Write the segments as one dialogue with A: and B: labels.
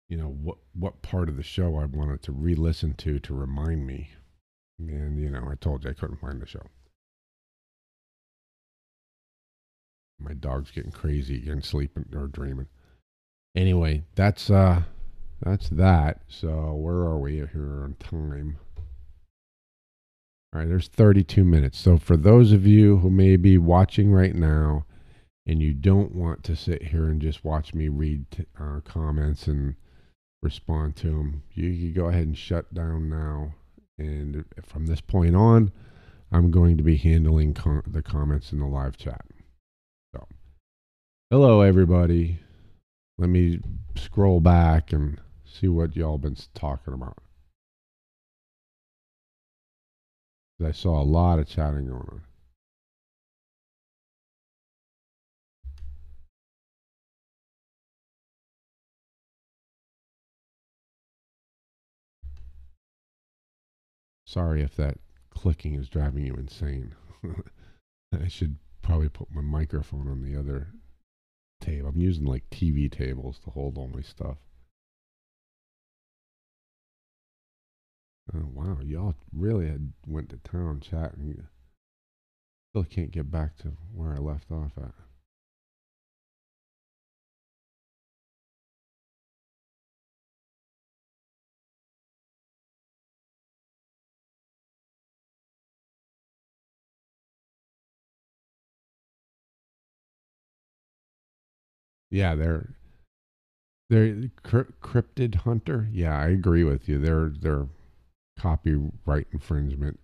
A: what part of the show I wanted to re-listen to remind me. And I told you I couldn't find the show. My dog's getting crazy and sleeping or dreaming. Anyway, that's that. So where are we here on time? All right, there's 32 minutes. So for those of you who may be watching right now and you don't want to sit here and just watch me read comments and respond to them, you go ahead and shut down now. And from this point on, I'm going to be handling the comments in the live chat. So, hello everybody. Let me scroll back and see what y'all been talking about. I saw a lot of chatting going on. Sorry if that clicking is driving you insane. I should probably put my microphone on the other table. I'm using like TV tables to hold all my stuff. Oh, wow, y'all really went to town chatting. Still can't get back to where I left off at. Yeah, they're cryptid hunter. Yeah, I agree with you. They're copyright infringement.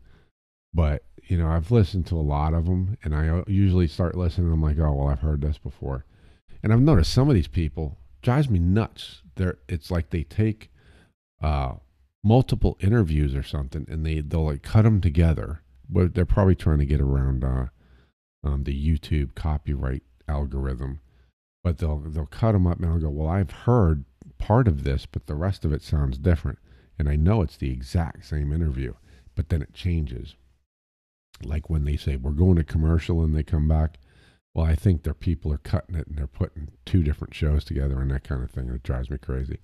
A: But I've listened to a lot of them, and I usually start listening. I'm like, oh well, I've heard this before, and I've noticed some of these people drives me nuts. It's like they take uh, multiple interviews or something, and they'll like cut them together. But they're probably trying to get around the YouTube copyright algorithm. But they'll cut them up, and I'll go, well, I've heard part of this, but the rest of it sounds different, and I know it's the exact same interview, but then it changes. Like when they say we're going to commercial and they come back, well, I think their people are cutting it and they're putting two different shows together and that kind of thing. It drives me crazy.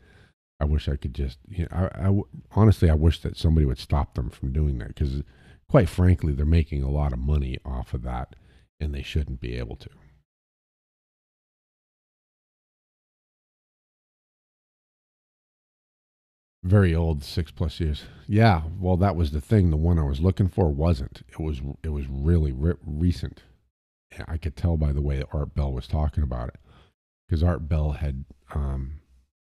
A: I wish I could just, honestly, I wish that somebody would stop them from doing that because, quite frankly, they're making a lot of money off of that and they shouldn't be able to. Very old, 6+ years. Yeah, well, that was the thing. The one I was looking for wasn't. It was really recent. I could tell by the way Art Bell was talking about it because Art Bell had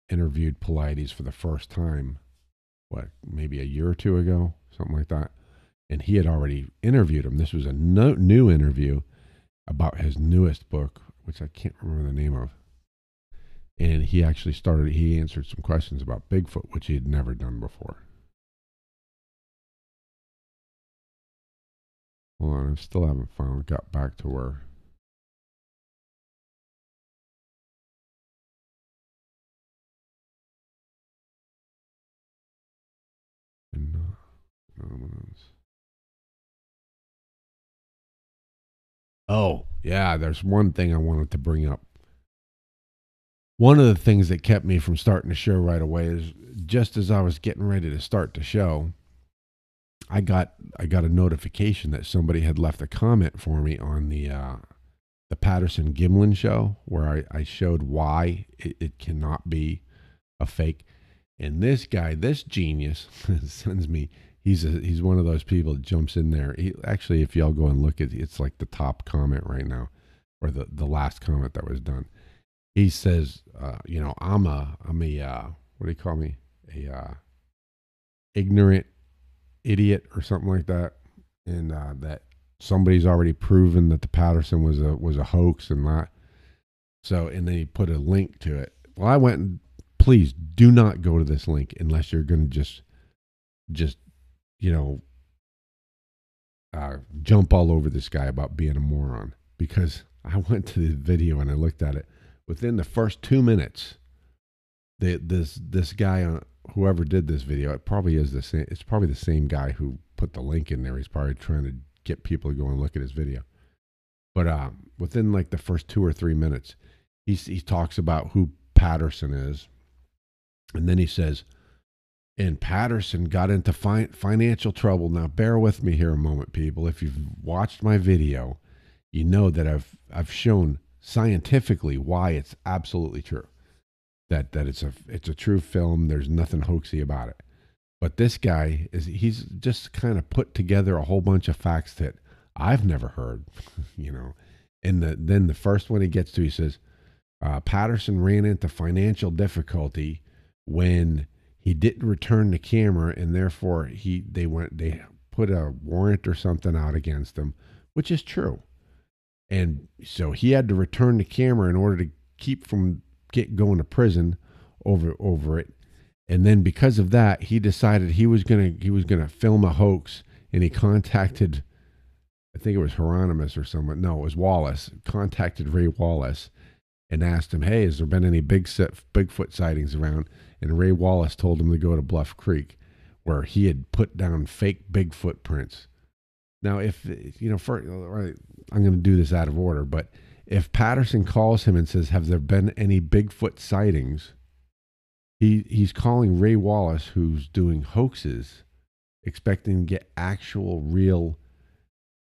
A: interviewed Paulides for the first time, what, maybe a year or two ago, something like that. And he had already interviewed him. This was a new interview about his newest book, which I can't remember the name of. And he answered some questions about Bigfoot, which he had never done before. Hold on, I still haven't got back to where. Oh, yeah, there's one thing I wanted to bring up. One of the things that kept me from starting the show right away is just as I was getting ready to start the show, I got a notification that somebody had left a comment for me on the Patterson-Gimlin show where I showed why it cannot be a fake. And this guy, this genius, sends me. He's one of those people that jumps in there. Actually, if y'all go and look at it's like the top comment right now, or the last comment that was done. He says, I'm a what do you call me? A ignorant idiot or something like that, and that somebody's already proven that the Patterson was a hoax and that. So, and then he put a link to it. Well, I went and please do not go to this link unless you're going to just you know jump all over this guy about being a moron, because I went to the video and I looked at it. Within the first 2 minutes, this guy, whoever did this video, it probably is the same. It's probably the same guy who put the link in there. He's probably trying to get people to go and look at his video. But within like the first 2 or 3 minutes, he talks about who Patterson is, And then he says, and Patterson got into financial trouble. Now, bear with me here a moment, people. If you've watched my video, you know that I've shown scientifically why it's absolutely true. That it's a true film. There's nothing hoaxy about it. But this guy he's just kind of put together a whole bunch of facts that I've never heard, you know. And then the first one he gets to, he says, Patterson ran into financial difficulty when he didn't return the camera, and therefore they put a warrant or something out against him, which is true. And so he had to return the camera in order to keep from going to prison over it. And then because of that, he decided he was gonna film a hoax, and he contacted, I think it was Hieronymus or someone. No, it was Wallace. Contacted Ray Wallace and asked him, "Hey, has there been any Bigfoot sightings around?" And Ray Wallace told him to go to Bluff Creek, where he had put down fake Bigfoot prints. Now, if you know, I'm going to do this out of order, but if Patterson calls him and says, "Have there been any Bigfoot sightings?" He's calling Ray Wallace, who's doing hoaxes, expecting to get actual, real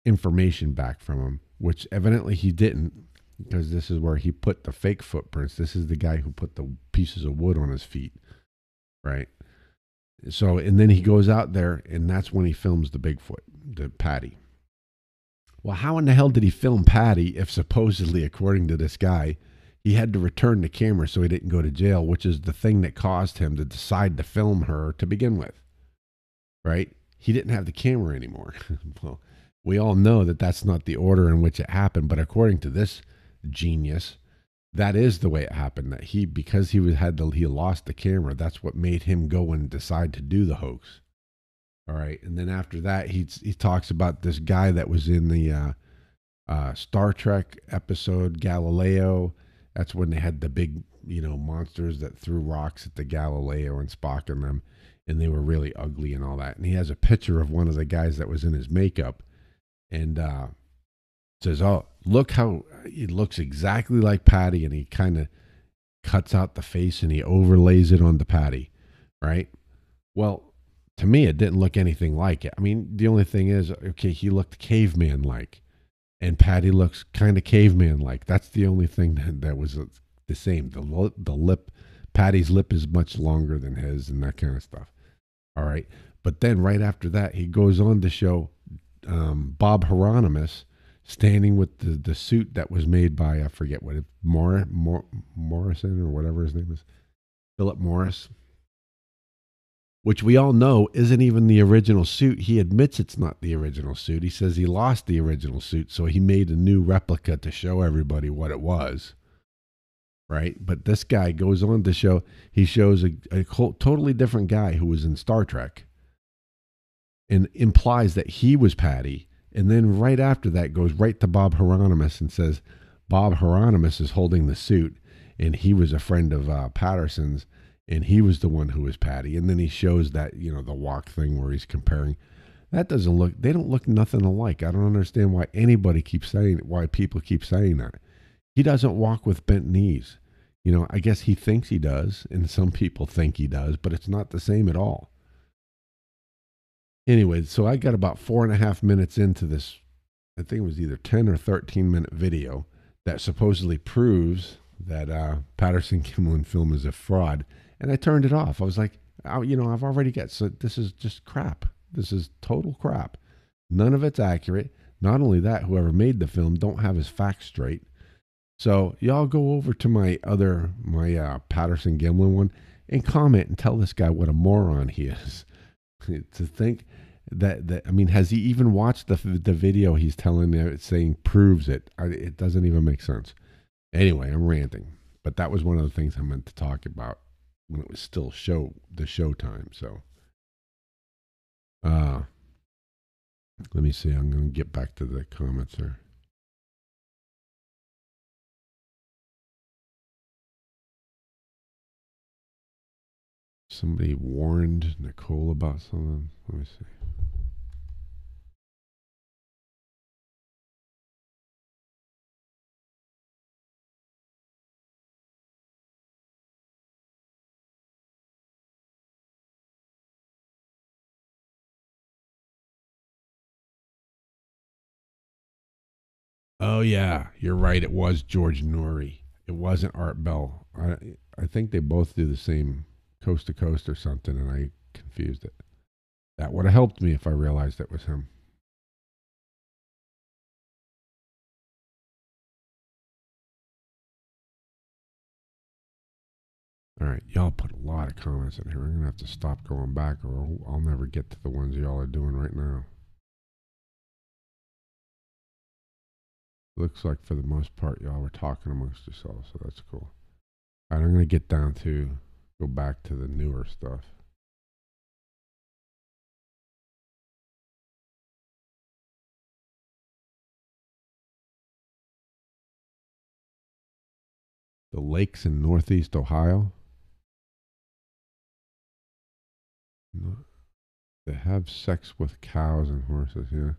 A: information back from him, which evidently he didn't, because this is where he put the fake footprints. This is the guy who put the pieces of wood on his feet, right? So, and then he goes out there, and that's when he films the Bigfoot, the Patty. Well, how in the hell did he film Patty if supposedly, according to this guy, he had to return the camera so he didn't go to jail, which is the thing that caused him to decide to film her to begin with, right? He didn't have the camera anymore. Well, we all know that that's not the order in which it happened, but according to this genius, that is the way it happened. That because he lost the camera, that's what made him go and decide to do the hoax. All right, and then after that, he talks about this guy that was in the Star Trek episode Galileo. That's when they had the big, monsters that threw rocks at the Galileo and Spock and them, and they were really ugly and all that. And he has a picture of one of the guys that was in his makeup, and says, "Oh, look how it looks exactly like Patty," and he kind of cuts out the face and he overlays it on the Patty, right? Well, to me, it didn't look anything like it. I mean, the only thing is, okay, he looked caveman-like, and Patty looks kind of caveman-like. That's the only thing that was the same. The lip, Patty's lip is much longer than his, and that kind of stuff. All right, but then right after that, he goes on to show Bob Hieronymus standing with the suit that was made by, I forget what it, Morrison or whatever his name is, Philip Morris, which we all know isn't even the original suit. He admits it's not the original suit. He says he lost the original suit, so he made a new replica to show everybody what it was. Right? But this guy goes on to show, he shows a totally different guy who was in Star Trek and implies that he was Patty. And then right after that goes right to Bob Hieronymus and says, Bob Hieronymus is holding the suit, and he was a friend of Patterson's, and he was the one who was Patty. And then he shows that, the walk thing where he's comparing. That doesn't look, they don't look nothing alike. I don't understand why why people keep saying that. He doesn't walk with bent knees. I guess he thinks he does, and some people think he does, but it's not the same at all. Anyway, so I got about 4.5 minutes into this, I think it was either 10 or 13-minute video that supposedly proves that Patterson-Gimlin film is a fraud. And I turned it off. I was like, I've already got, so this is just crap. This is total crap. None of it's accurate. Not only that, whoever made the film don't have his facts straight. So y'all go over to my Patterson-Gimlin one and comment and tell this guy what a moron he is. To think that, I mean, has he even watched the video he's saying proves it? It doesn't even make sense. Anyway, I'm ranting. But that was one of the things I meant to talk about when it was still the showtime. So, let me see. I'm going to get back to the comments here. Somebody warned Nicole about something. Let me see. Oh yeah, you're right. It was George Norrie. It wasn't Art Bell. I think they both do the same coast to coast or something, and I confused it. That would have helped me if I realized it was him. All right, y'all put a lot of comments in here. I'm gonna have to stop going back, or I'll never get to the ones y'all are doing right now. Looks like for the most part, y'all were talking amongst yourselves, so that's cool. All right, I'm gonna get down to go back to the newer stuff. The lakes in Northeast Ohio. No, they have sex with cows and horses. Yeah.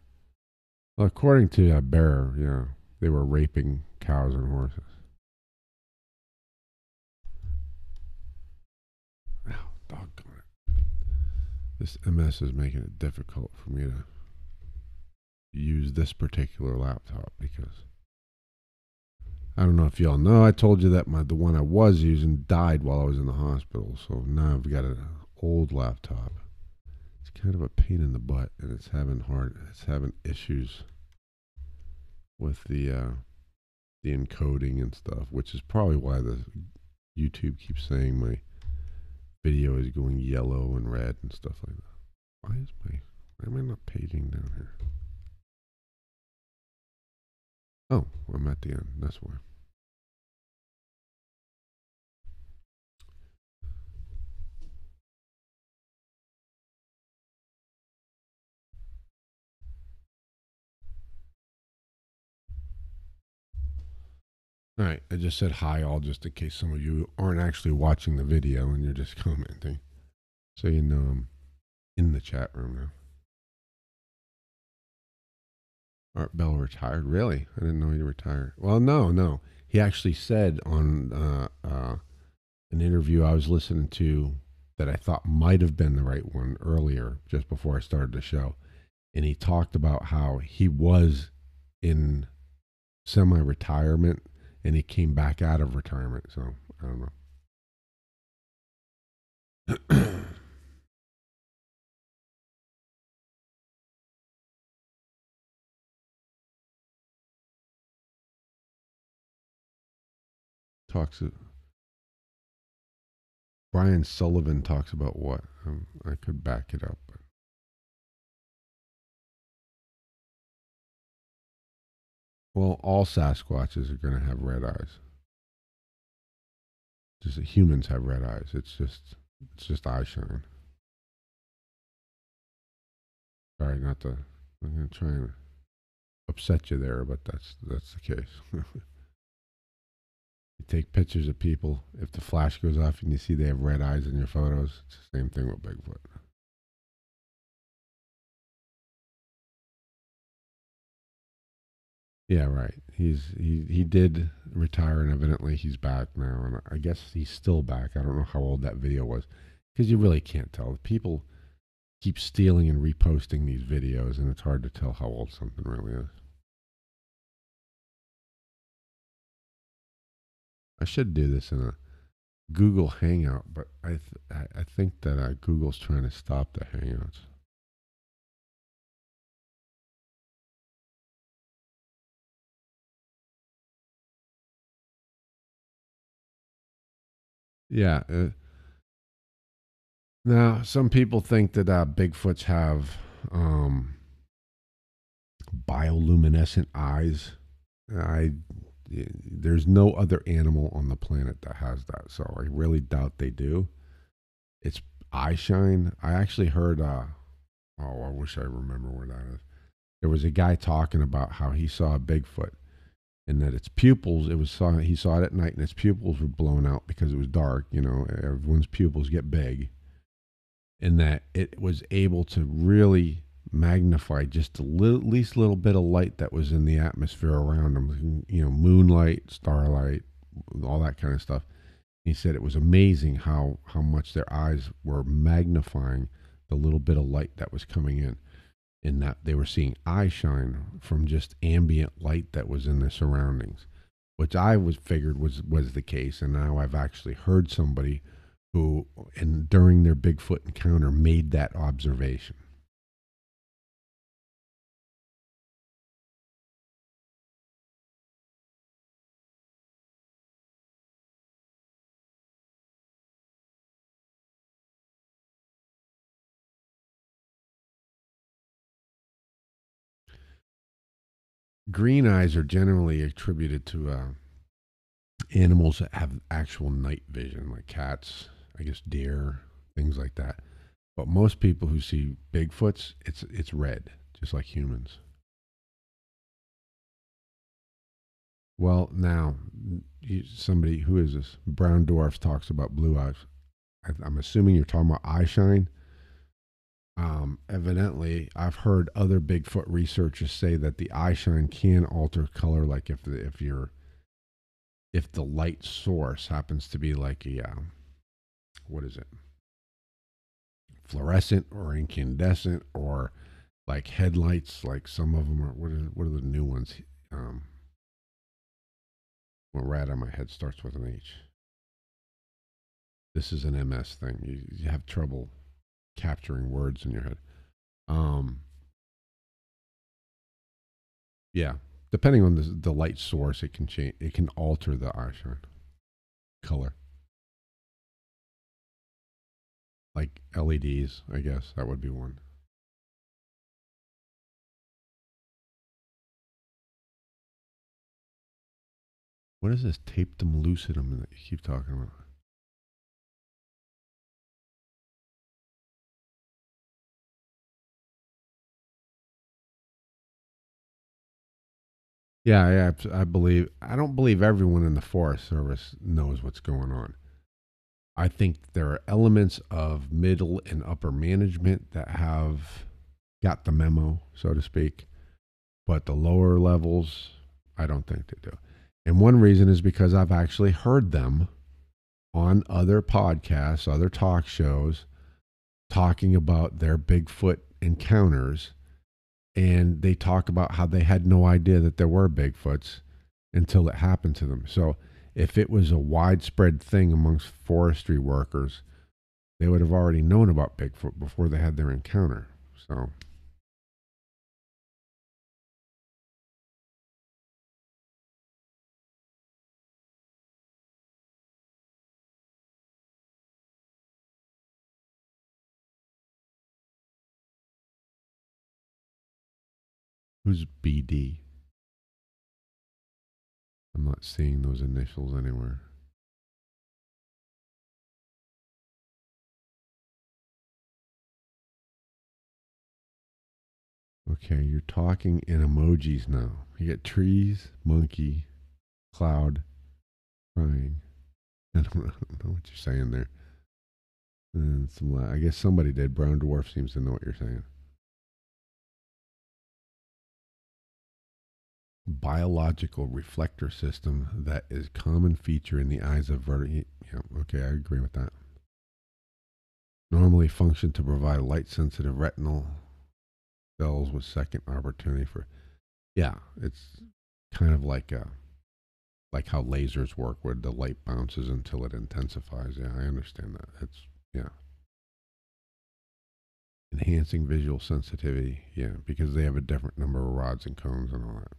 A: Well, according to Bear, yeah, they were raping cows and horses. Ow, doggone it. This MS is making it difficult for me to use this particular laptop because I don't know if y'all know. I told you that the one I was using died while I was in the hospital. So now I've got an old laptop. It's kind of a pain in the butt, and it's having issues with the encoding and stuff, which is probably why the YouTube keeps saying my video is going yellow and red and stuff like that. Why am I not paging down here? Oh, I'm at the end. That's why. All right, I just said hi all just in case some of you aren't actually watching the video and you're just commenting. So you know I'm in the chat room now. Art Bell retired? Really? I didn't know he retired. Well, no. He actually said on an interview I was listening to that I thought might have been the right one earlier, just before I started the show. And he talked about how he was in semi retirement and he came back out of retirement. So I don't know. Talks Brian Sullivan talks about what? I could back it up. But. Well, all Sasquatches are going to have red eyes. Just that humans have red eyes. It's just eye shine. Sorry, not to. I'm going to try and upset you there, but that's the case. You take pictures of people. If the flash goes off and you see they have red eyes in your photos, it's the same thing with Bigfoot. Yeah, right. He did retire, and evidently he's back now, and I guess he's still back. I don't know how old that video was, because you really can't tell. People keep stealing and reposting these videos, and it's hard to tell how old something really is. I should do this in a Google Hangout, but I think that Google's trying to stop the Hangouts. Yeah. Now, some people think that Bigfoots have bioluminescent eyes. I there's no other animal on the planet that has that, so I really doubt they do. It's eye shine. I actually heard. I wish I remember where that is. There was a guy talking about how he saw a Bigfoot and that its pupils. He saw it at night, and its pupils were blown out because it was dark. You know, everyone's pupils get big, and that it was able to really magnify just least little bit of light that was in the atmosphere around them. You know, moonlight, starlight, all that kind of stuff. He said it was amazing how much their eyes were magnifying the little bit of light that was coming in. in that they were seeing eye shine from just ambient light that was in their surroundings, which I was figured was the case. And now I've actually heard somebody who, and during their Bigfoot encounter, made that observation. Green eyes are generally attributed to animals that have actual night vision, like cats, I guess deer, things like that. But most people who see Bigfoots, it's red, just like humans. Well, now somebody who is this? Brown dwarfs talks about blue eyes. I'm assuming you're talking about eye shine. Evidently, I've heard other Bigfoot researchers say that the eye shine can alter color, like if the light source happens to be like a what is it, fluorescent or incandescent or like headlights, like some of them are. What are the new ones? Um, well, right on my head starts with an H. This is an MS thing. You have trouble capturing words in your head. Um, yeah, depending on the light source, it can change. It can alter the eye shine color, like LEDs. I guess that would be one. What is this tapetum lucidum that you keep talking about? Yeah, yeah, I believe. I don't believe everyone in the Forest Service knows what's going on. I think there are elements of middle and upper management that have got the memo, so to speak, but the lower levels, I don't think they do. And one reason is because I've actually heard them on other podcasts, other talk shows, talking about their Bigfoot encounters. And they talk about how they had no idea that there were Bigfoots until it happened to them. So if it was a widespread thing amongst forestry workers, they would have already known about Bigfoot before they had their encounter. So who's BD? I'm not seeing those initials anywhere. Okay, you're talking in emojis now. You get trees, monkey, cloud, crying. I don't know what you're saying there. And some, I guess somebody did. Brown dwarf seems to know what you're saying. Biological reflector system that is common feature in the eyes of vertebrates. Yeah, okay, I agree with that. Normally function to provide light sensitive retinal cells with second opportunity for. Yeah, it's kind of like how lasers work, where the light bounces until it intensifies. Yeah, I understand that. It's yeah, enhancing visual sensitivity. Yeah, because they have a different number of rods and cones and all that.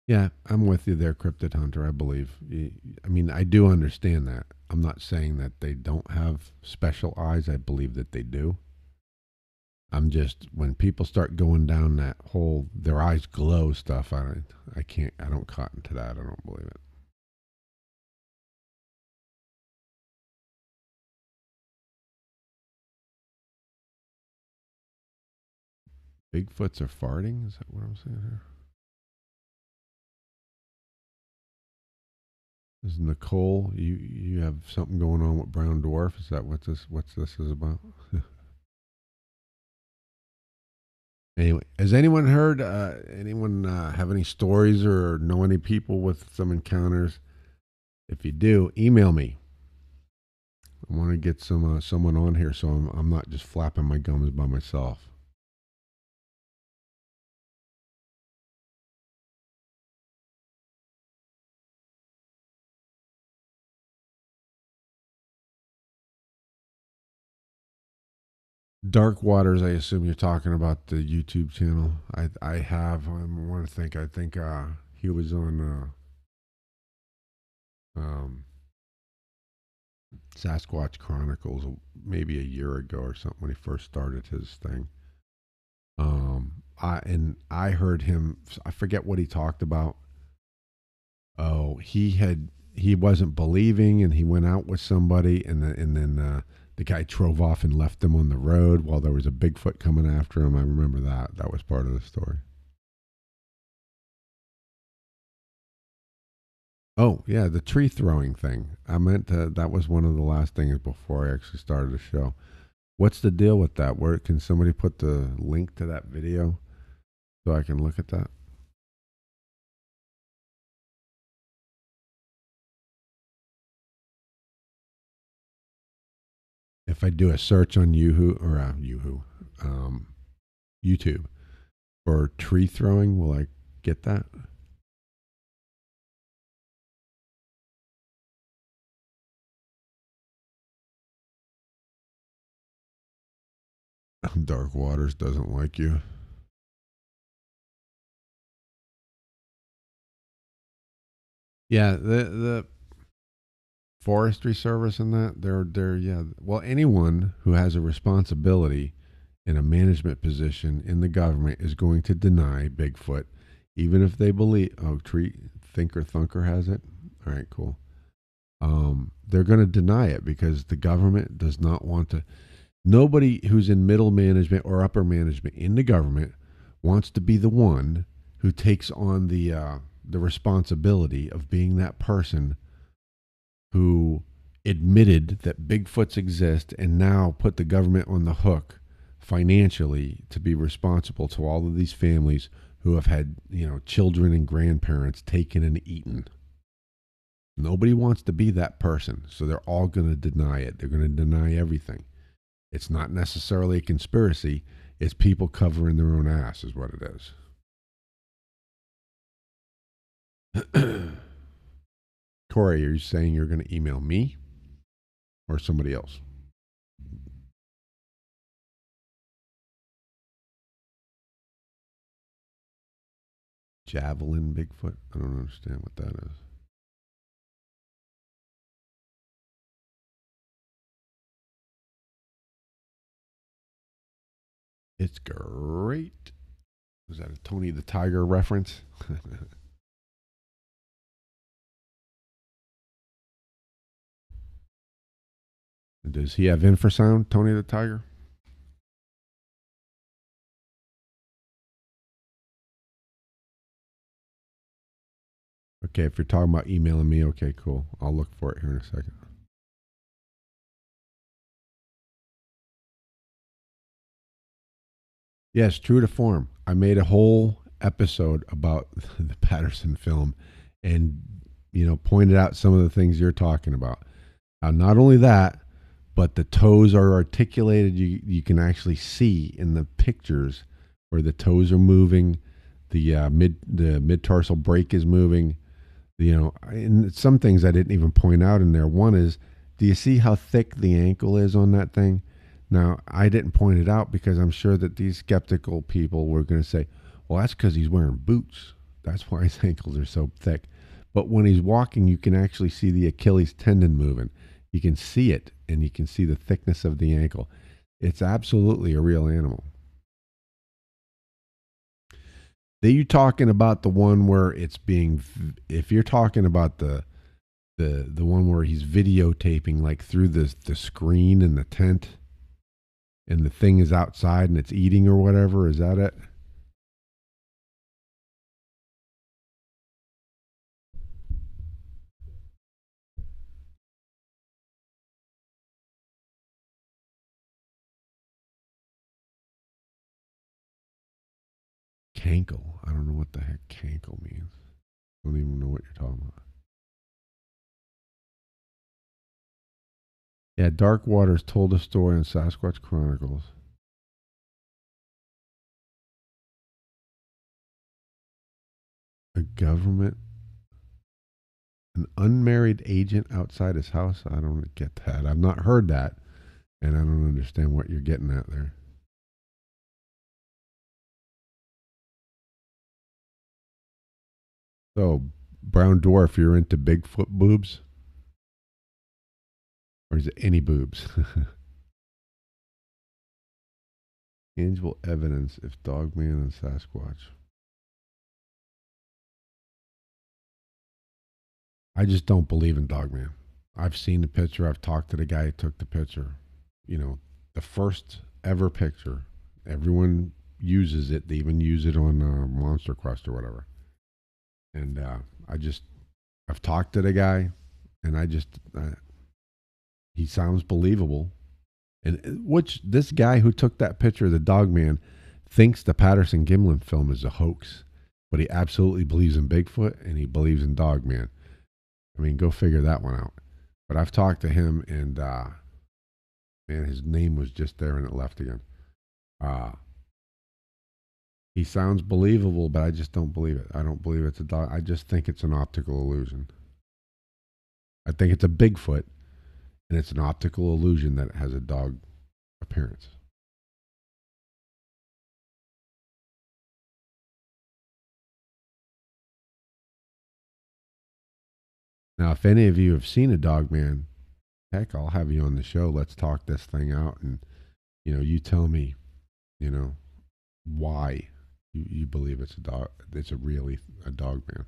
A: Yeah, I'm with you there, Cryptid Hunter. I believe. I mean, I do understand that. I'm not saying that they don't have special eyes. I believe that they do. I'm just when people start going down that whole their eyes glow stuff. I can't. I don't cotton to that. I don't believe it. Bigfoots are farting. Is that what I'm saying here? Is Nicole? You have something going on with Brown Dwarf? Is that what this is about? Anyway, has anyone heard? Anyone have any stories or know any people with some encounters? If you do, email me. I want to get someone on here so I'm not just flapping my gums by myself. Dark Waters, I assume you're talking about the YouTube channel. I have. I want to think. I think he was on um, Sasquatch Chronicles maybe a year ago or something when he first started his thing. I heard him. I forget what he talked about. Oh, he wasn't believing, and he went out with somebody, and then the guy drove off and left him on the road while there was a Bigfoot coming after him. I remember that. That was part of the story. Oh yeah, the tree throwing thing. I meant that was one of the last things before I actually started the show. What's the deal with that? Where can somebody put the link to that video so I can look at that? If I do a search on um, YouTube for tree throwing, will I get that? Dark Waters doesn't like you. Yeah, the forestry service and that they're yeah. Well, anyone who has a responsibility in a management position in the government is going to deny Bigfoot, even if they believe. Oh, tree thinker thunker has it. All right, cool. They're going to deny it because the government does not want to. Nobody who's in middle management or upper management in the government wants to be the one who takes on the responsibility of being that person who admitted that Bigfoots exist and now put the government on the hook financially to be responsible to all of these families who have had, children and grandparents taken and eaten. Nobody wants to be that person, so they're all going to deny it. They're going to deny everything. It's not necessarily a conspiracy. It's people covering their own ass, is what it is. Corey, are you saying you're going to email me or somebody else? Javelin Bigfoot? I don't understand what that is. It's great. Was that a Tony the Tiger reference? Does he have infrasound, Tony the Tiger? Okay, if you're talking about emailing me, okay, cool. I'll look for it here in a second. Yes, true to form. I made a whole episode about the Patterson film and, pointed out some of the things you're talking about. Not only that, but the toes are articulated. You can actually see in the pictures where the toes are moving, the mid tarsal break is moving. And some things I didn't even point out in there. One is, do you see how thick the ankle is on that thing? Now, I didn't point it out because I'm sure that these skeptical people were going to say, well, that's because he's wearing boots. That's why his ankles are so thick. But when he's walking, you can actually see the Achilles tendon moving. You can see it, and you can see the thickness of the ankle. It's absolutely a real animal. Are you talking about the one where it's being? If you're talking about the one where he's videotaping like through the screen in the tent, and the thing is outside and it's eating or whatever, is that it? Cankle. I don't know what the heck cankle means. I don't even know what you're talking about. Yeah, Dark Waters told a story on Sasquatch Chronicles. A government, an unmarried agent outside his house. I don't get that. I've not heard that, and I don't understand what you're getting at there. So, Brown Dwarf, you're into Bigfoot boobs? Or is it any boobs? Tangible evidence if Dogman and Sasquatch. I just don't believe in Dogman. I've seen the picture. I've talked to the guy who took the picture. You know, the first ever picture. Everyone uses it. They even use it on Monster Quest or whatever. And I just, I've talked to the guy, and he sounds believable. And which this guy who took that picture of the dog man thinks the Patterson-Gimlin film is a hoax, but he absolutely believes in Bigfoot and he believes in Dogman. I mean, go figure that one out. But I've talked to him, and man, his name was just there and it left again. Uh, he sounds believable, but I just don't believe it. I don't believe it's a dog. I just think it's an optical illusion. I think it's a Bigfoot, and it's an optical illusion that it has a dog appearance. Now, if any of you have seen a dog man, heck, I'll have you on the show. Let's talk this thing out, and you tell me, you know, why you believe it's a dog. It's a really a dog man.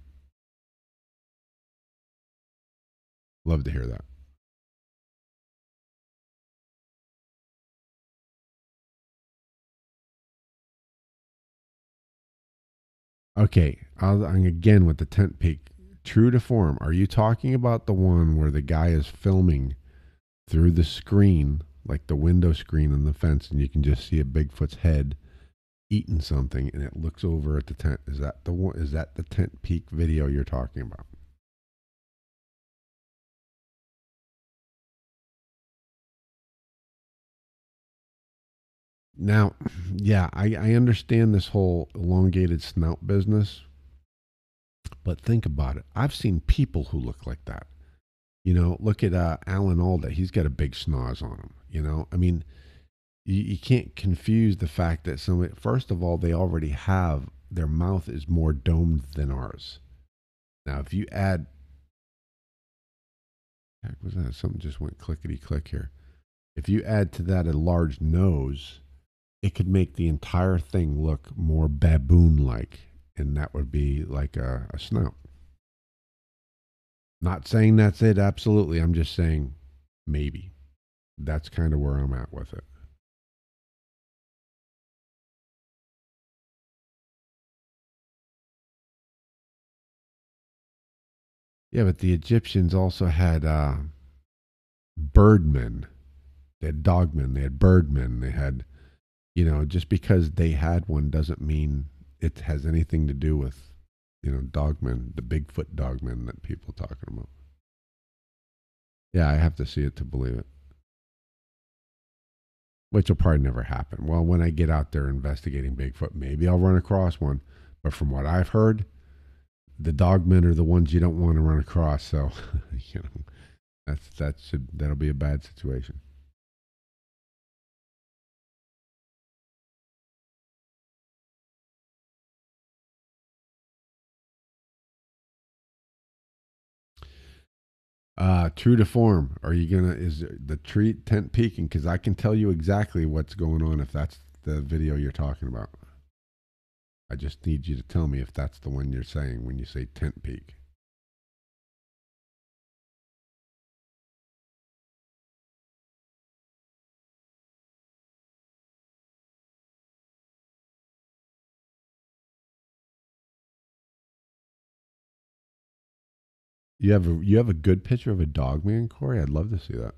A: Love to hear that. Okay, I'm again with the tent peak. True to form, are you talking about the one where the guy is filming through the screen, like the window screen on the fence, and you can just see a Bigfoot's head eating something, and it looks over at the tent? Is that the one? Is that the tent peak video you're talking about? Now, yeah, I understand this whole elongated snout business, but think about it. I've seen people who look like that. Look at Alan Alda. He's got a big schnoz on him. I mean, you can't confuse the fact that first of all, they already have their mouth is more domed than ours. Now, if you add, heck was that? Something just went clickety click here. If you add to that a large nose, it could make the entire thing look more baboon like, and that would be like a snout. Not saying that's it, absolutely. I'm just saying maybe. That's kind of where I'm at with it. Yeah, but the Egyptians also had birdmen. They had dogmen. They had birdmen. They had, just because they had one doesn't mean it has anything to do with, dogmen, the Bigfoot dogmen that people are talking about. Yeah, I have to see it to believe it, which will probably never happen. Well, when I get out there investigating Bigfoot, maybe I'll run across one. But from what I've heard, the dogmen are the ones you don't want to run across. So, you know, that'll be a bad situation. True to form, are you gonna is the tree tent peaking? Because I can tell you exactly what's going on if that's the video you're talking about. I just need you to tell me if that's the one you're saying when you say tent peak. You have a good picture of a dog man, Corey. I'd love to see that.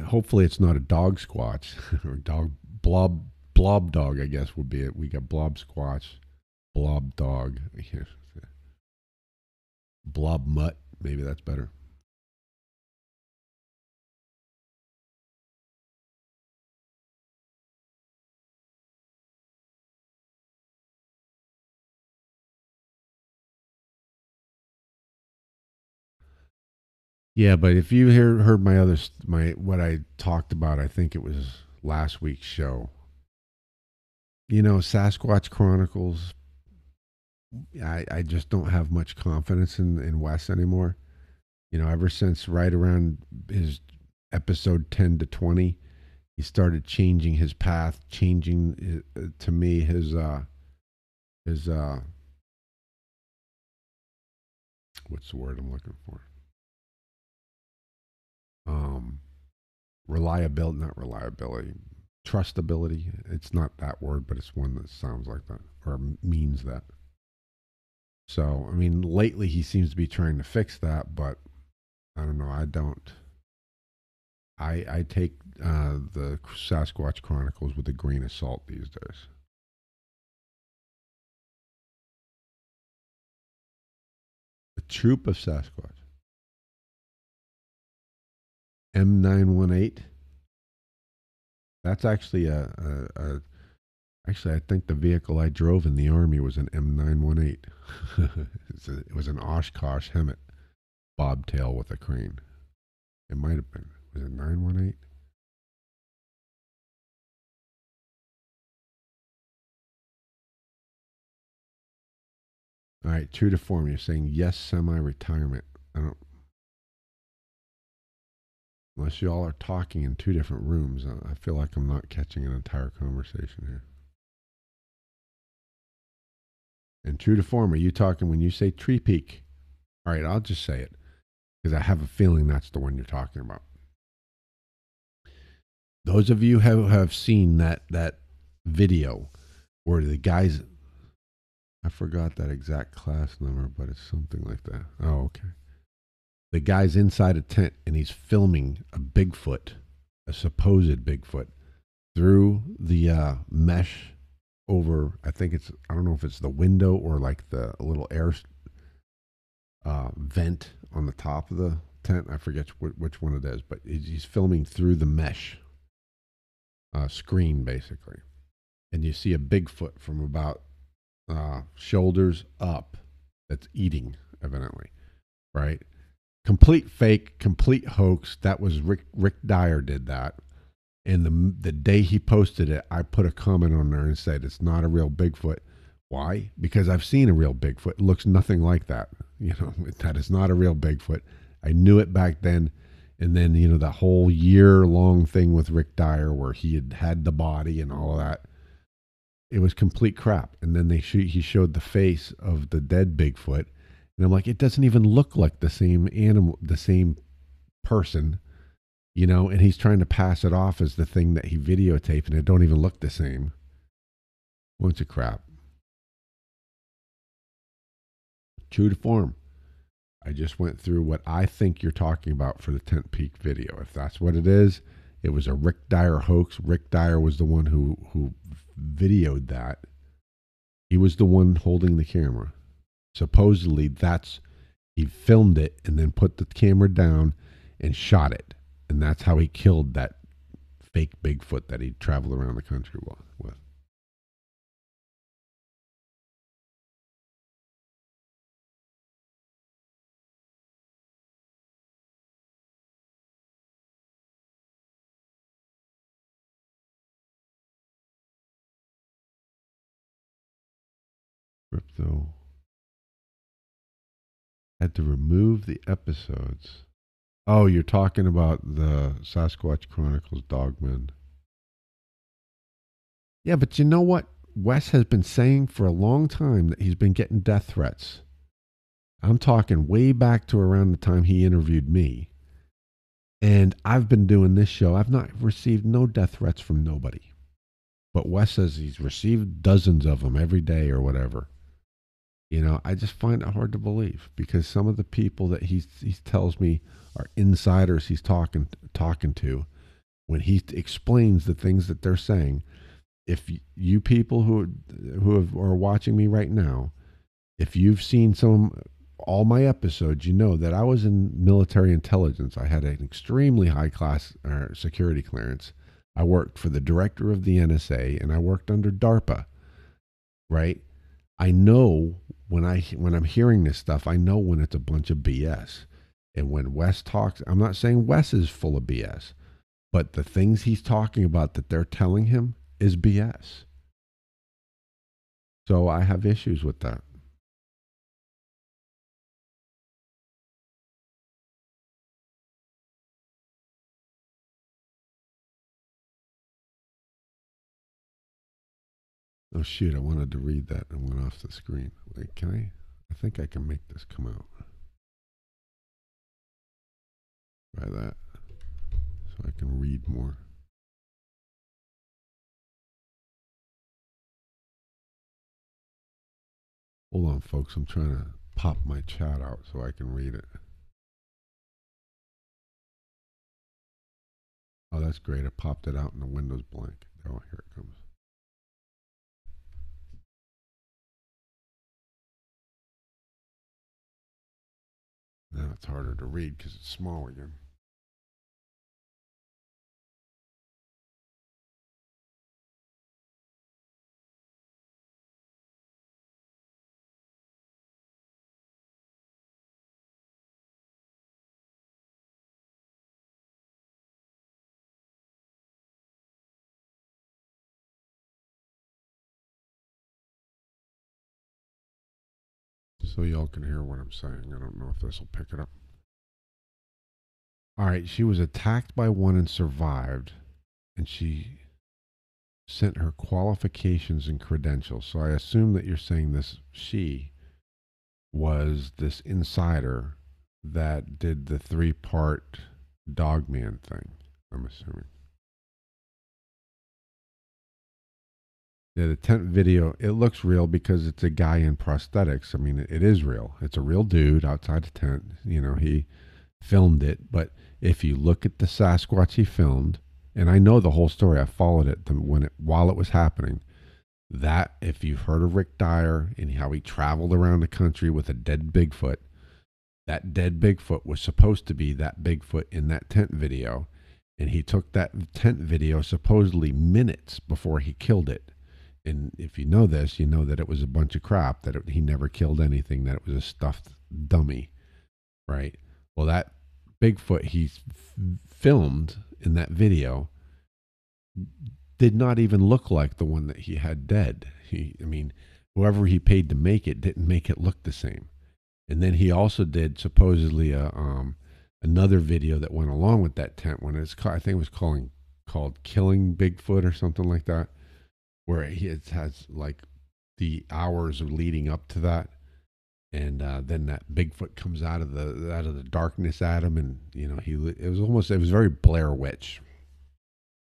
A: Hopefully, it's not a dog squatch or dog blob dog. I guess would be it. We got blob squatch. Blob dog. Blob mutt. Maybe that's better. Yeah, but if you heard my my what I talked about, I think it was last week's show. Sasquatch Chronicles. I just don't have much confidence in Wes anymore. Ever since right around his episode 10 to 20, he started changing his path, changing to me his what's the word I'm looking for? Um, Reliability, not reliability, trustability. It's not that word, but it's one that sounds like that or means that. So, I mean, lately he seems to be trying to fix that, but I don't know. I don't. I take the Sasquatch Chronicles with a grain of salt these days. A troop of Sasquatch. M918. That's actually actually, I think the vehicle I drove in the army was an M918. It was an Oshkosh Hemet bobtail with a crane. It might have been. Was it 918? All right, true to form. You're saying yes, semi-retirement. I don't. Unless you all are talking in two different rooms, I feel like I'm not catching an entire conversation here. And true to form, are you talking when you say tree peak? All right, I'll just say it because I have a feeling that's the one you're talking about. Those of you who have seen that video where the guys, I forgot that exact class number, but it's something like that. Oh, okay. The guy's inside a tent and he's filming a Bigfoot, a supposed Bigfoot, through the mesh over. I don't know if it's the window or like the little air vent on the top of the tent. I forget which one it is, but he's filming through the mesh screen basically, and you see a Bigfoot from about shoulders up that's eating, evidently, right? Complete fake, complete hoax. That was Rick Dyer did that. And the day he posted it, I put a comment on there and said it's not a real Bigfoot. Why? Because I've seen a real Bigfoot. It looks nothing like that. That is not a real Bigfoot. I knew it back then. And then, the whole year long thing with Rick Dyer where he had the body and all of that, it was complete crap. And then he showed the face of the dead Bigfoot. And I'm like, it doesn't even look like the same animal, the same person, and he's trying to pass it off as the thing that he videotaped, and it don't even look the same. Bunch of crap. True to form. I just went through what I think you're talking about for the Tent Peak video. If that's what it is, it was a Rick Dyer hoax. Rick Dyer was the one who videoed that. He was the one holding the camera. Supposedly, he filmed it and then put the camera down and shot it. And that's how he killed that fake Bigfoot that he traveled around the country with. Crypto had to remove the episodes. Oh, you're talking about the Sasquatch Chronicles Dogman. Yeah, but you know what? Wes has been saying for a long time that he's been getting death threats. I'm talking way back to around the time he interviewed me. And I've been doing this show. I've not received no death threats from nobody. But Wes says he's received dozens of them every day or whatever. I just find it hard to believe because some of the people that he tells me are insiders he's talking to, when he explains the things that they're saying, If you people are watching me right now, if you've seen all my episodes, you know that I was in military intelligence. I had an extremely high class security clearance. I worked for the director of the NSA, and I worked under DARPA. Right? I know when I'm hearing this stuff, I know when it's a bunch of BS. And when Wes talks, I'm not saying Wes is full of BS, but the things he's talking about that they're telling him is BS. So I have issues with that. Oh shoot, I wanted to read that and went off the screen. Wait, can I? I think I can make this come out. Try that so I can read more. Hold on, folks. I'm trying to pop my chat out so I can read it. Oh, that's great. I popped it out and the window's blank. Oh, here it comes. Now it's harder to read because it's small again. So y'all can hear what I'm saying. I don't know if this will pick it up. All right, she was attacked by one and survived, and she sent her qualifications and credentials. So I assume that you're saying this she was this insider that did the 3-part dogman thing, I'm assuming. Yeah, the tent video, it looks real because it's a guy in prosthetics. I mean, it is real. It's a real dude outside the tent. You know, he filmed it. But if you look at the Sasquatch he filmed, and I know the whole story, I followed it while it was happening. That, if you've heard of Rick Dyer and how he traveled around the country with a dead Bigfoot, that dead Bigfoot was supposed to be that Bigfoot in that tent video. And he took that tent video supposedly minutes before he killed it. And if you know this, you know that it was a bunch of crap, that he never killed anything, that it was a stuffed dummy, right? Well, that Bigfoot he filmed in that video did not even look like the one that he had dead. I mean, whoever he paid to make it didn't make it look the same. And then he also did supposedly another video that went along with that tent when I think it was called Killing Bigfoot or something like that, where it has like the hours of leading up to that, and then that Bigfoot comes out of the darkness at him, and you know it was very Blair Witch.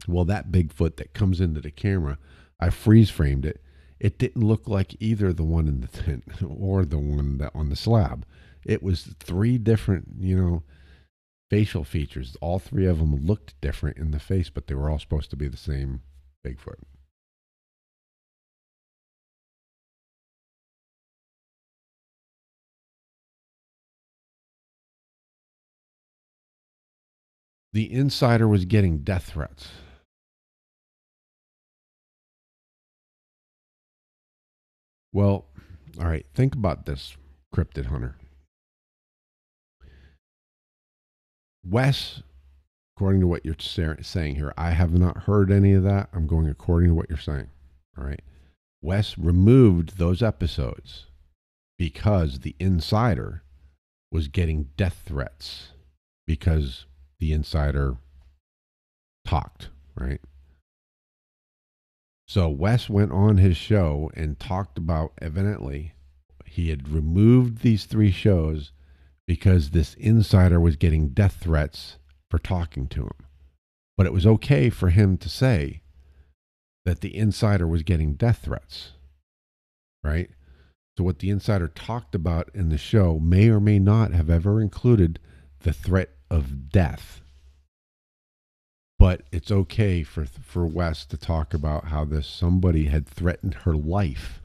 A: Well, that Bigfoot that comes into the camera, I freeze framed it. It didn't look like either the one in the tent or the one that on the slab. It was 3 different, facial features. All 3 of them looked different in the face, but they were all supposed to be the same Bigfoot. The insider was getting death threats. Well, all right, think about this, cryptid hunter. Wes, according to what you're saying here, I have not heard any of that. I'm going according to what you're saying. All right. Wes removed those episodes because the insider was getting death threats because the insider talked, right? So Wes went on his show and talked about, evidently, he had removed these 3 shows because this insider was getting death threats for talking to him. But it was okay for him to say that the insider was getting death threats, right? So what the insider talked about in the show may or may not have ever included the threat of death. But it's okay for Wes to talk about how this somebody had threatened her life,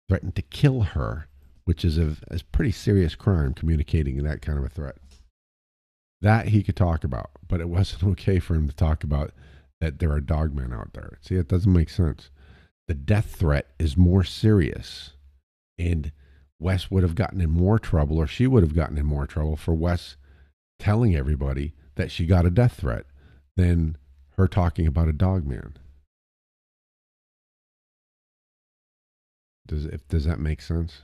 A: threatened to kill her, which is a pretty serious crime, communicating that kind of a threat. That he could talk about, but it wasn't okay for him to talk about that there are dogmen out there. See, it doesn't make sense. The death threat is more serious, and Wes would have gotten in more trouble, or she would have gotten in more trouble for Wes telling everybody that she got a death threat than her talking about a dogman. Does that make sense?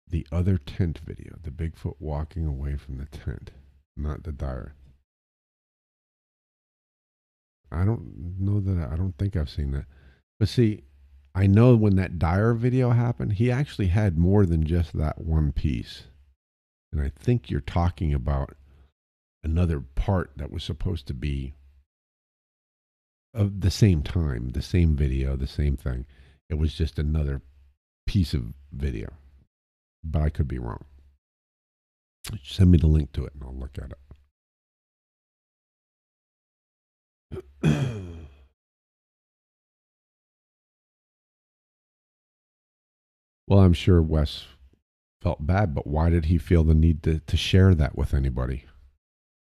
A: The other tent video, the Bigfoot walking away from the tent, not the dire. I don't know that. I don't think I've seen that. But see, I know when that dire video happened, he actually had more than just that one piece. And I think you're talking about another part that was supposed to be of the same time, the same video, the same thing. It was just another piece of video. But I could be wrong. Send me the link to it and I'll look at it. Well, I'm sure Wes felt bad, but why did he feel the need to share that with anybody?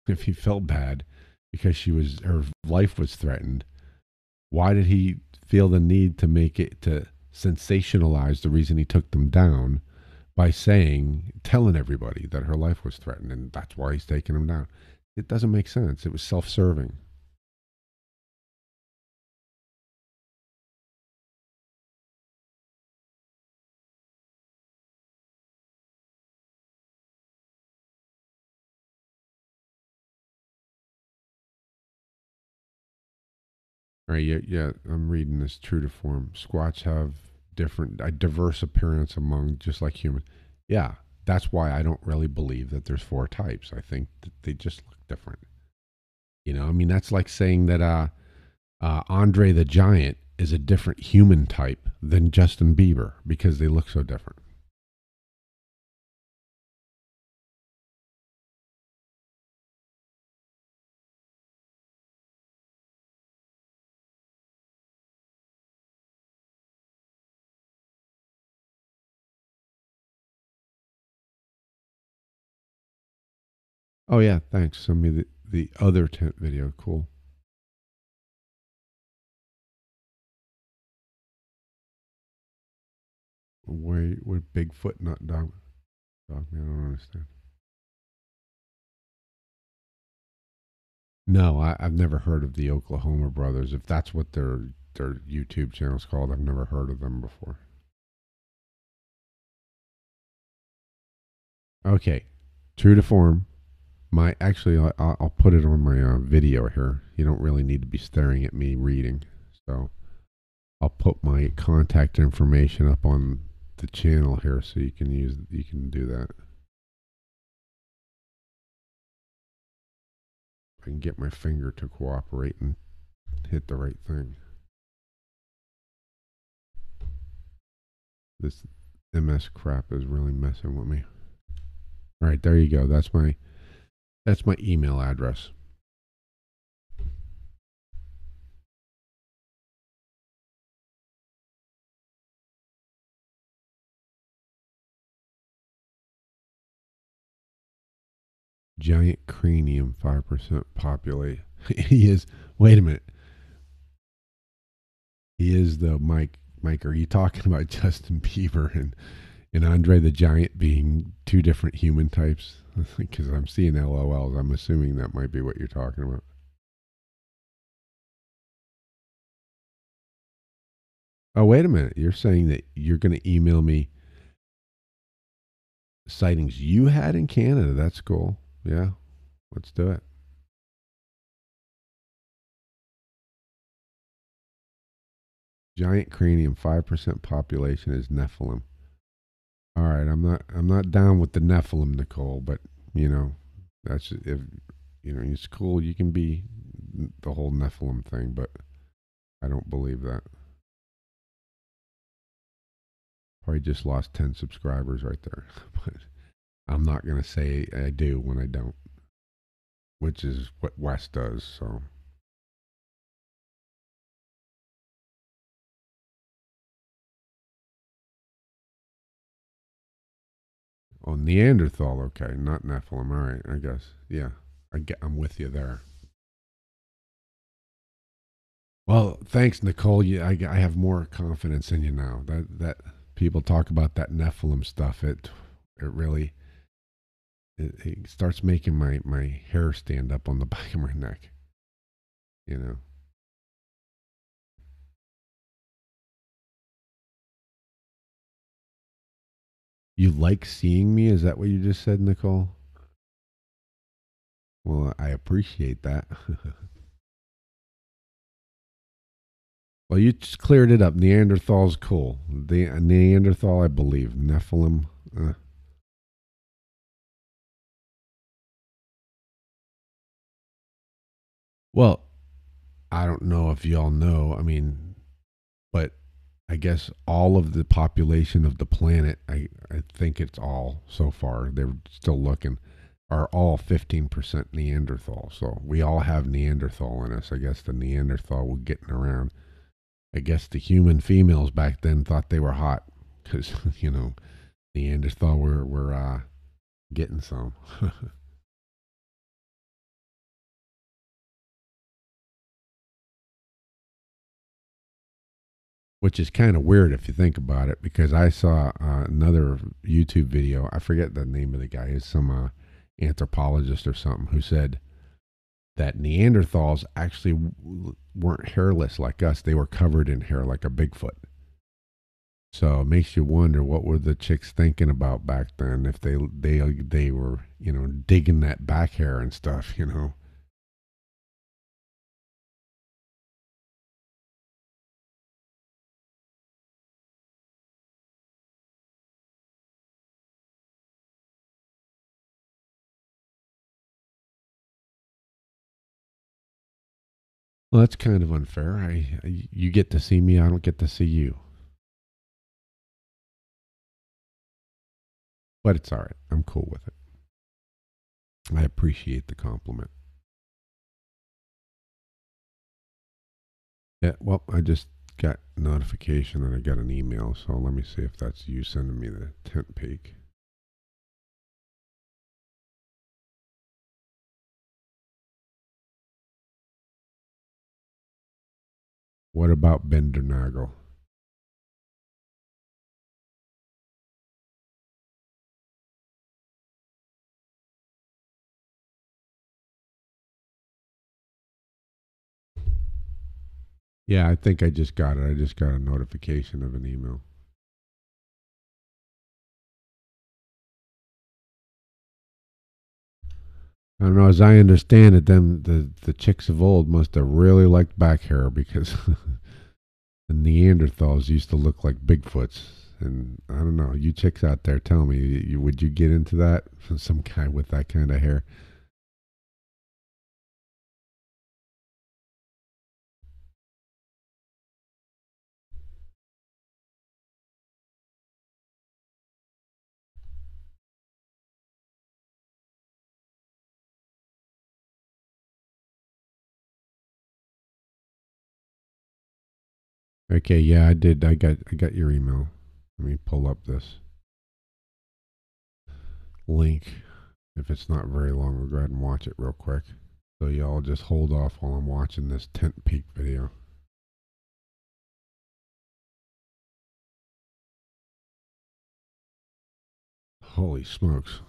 A: If he felt bad because her life was threatened, why did he feel the need to make it to sensationalize the reason he took them down by telling everybody that her life was threatened and that's why he's taking them down? It doesn't make sense. It was self-serving. All right, yeah, I'm reading this true to form. Squatch have a diverse appearance among just like humans. Yeah, that's why I don't really believe that there's four types. I think that they just look different. I mean, that's like saying that Andre the Giant is a different human type than Justin Bieber because they look so different. Oh yeah, thanks. Send me the other tent video. Cool. Why would Bigfoot not dog me? I don't understand. No, I've never heard of the Oklahoma Brothers. If that's what their YouTube channel's called, I've never heard of them before. Okay, true to form. I'll put it on my video here. You don't really need to be staring at me reading, so I'll put my contact information up on the channel here, so you can do that. I can get my finger to cooperate and hit the right thing. This MS crap is really messing with me. All right, there you go. That's my email address. Giant cranium, 5% populate. He is. Wait a minute. He is the Mike. Mike, are you talking about Justin Bieber and Andre the Giant being two different human types? Because I'm seeing LOLs. I'm assuming that might be what you're talking about. Oh, wait a minute. You're saying that you're going to email me sightings you had in Canada. That's cool. Yeah, let's do it. Giant cranium, 5% population is Nephilim. All right, I'm not down with the Nephilim, Nicole, but that's if it's cool. You can be the whole Nephilim thing, but I don't believe that. Probably just lost 10 subscribers right there. But I'm not going to say I do when I don't, which is what Wes does. So, oh, Neanderthal, okay, not Nephilim. All right, I guess. Yeah, I'm with you there. Well, thanks, Nicole. I have more confidence in you now. That people talk about that Nephilim stuff. It really it starts making my hair stand up on the back of my neck. You know. You like seeing me? Is that what you just said, Nicole? Well, I appreciate that. Well, you just cleared it up. Neanderthal's cool. The Neanderthal, I believe. Nephilim. Well, I don't know if y'all know. I mean, but I guess all of the population of the planet, I think it's all so far, they're still looking, are all 15% Neanderthal. So we all have Neanderthal in us. I guess the Neanderthal were getting around. I guess the human females back then thought they were hot because, Neanderthal were getting some. Which is kind of weird if you think about it, because I saw another YouTube video. I forget the name of the guy. He's some anthropologist or something who said that Neanderthals actually weren't hairless like us. They were covered in hair like a Bigfoot. So it makes you wonder what were the chicks thinking about back then if they were digging that back hair and stuff. Well, that's kind of unfair. You get to see me, I don't get to see you, but it's all right. I'm cool with it. I appreciate the compliment. Yeah, well, I just got notification that I got an email, so let me see if that's you sending me the tent peak. What about Bendernagel? Yeah, I think I just got it. I just got a notification of an email. I don't know. As I understand it, the chicks of old must have really liked back hair because the Neanderthals used to look like Bigfoots. And I don't know. You chicks out there, tell me, would you get into that? Some guy with that kind of hair? Okay, yeah, I did. I got your email. Let me pull up this link. If it's not very long, we'll go ahead and watch it real quick. So y'all just hold off while I'm watching this tent peak video. Holy smokes.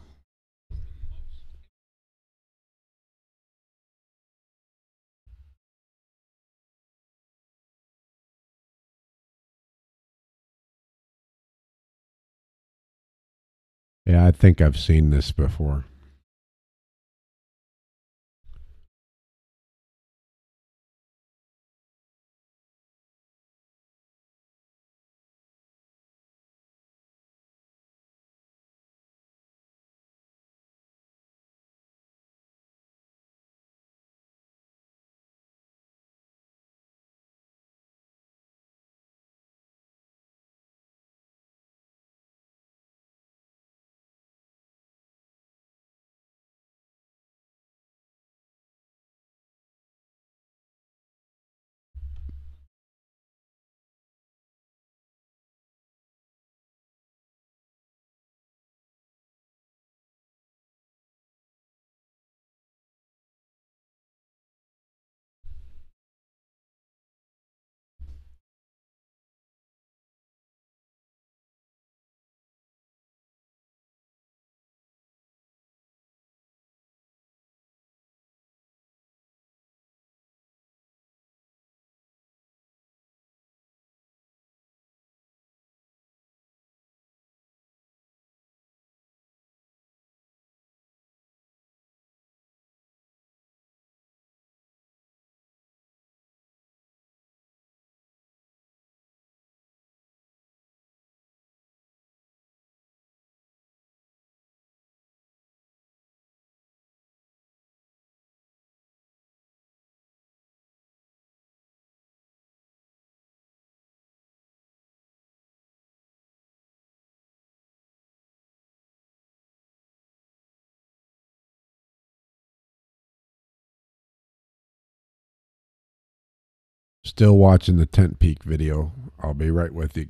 A: Yeah, I think I've seen this before. Still watching the tent peak video. I'll be right with you.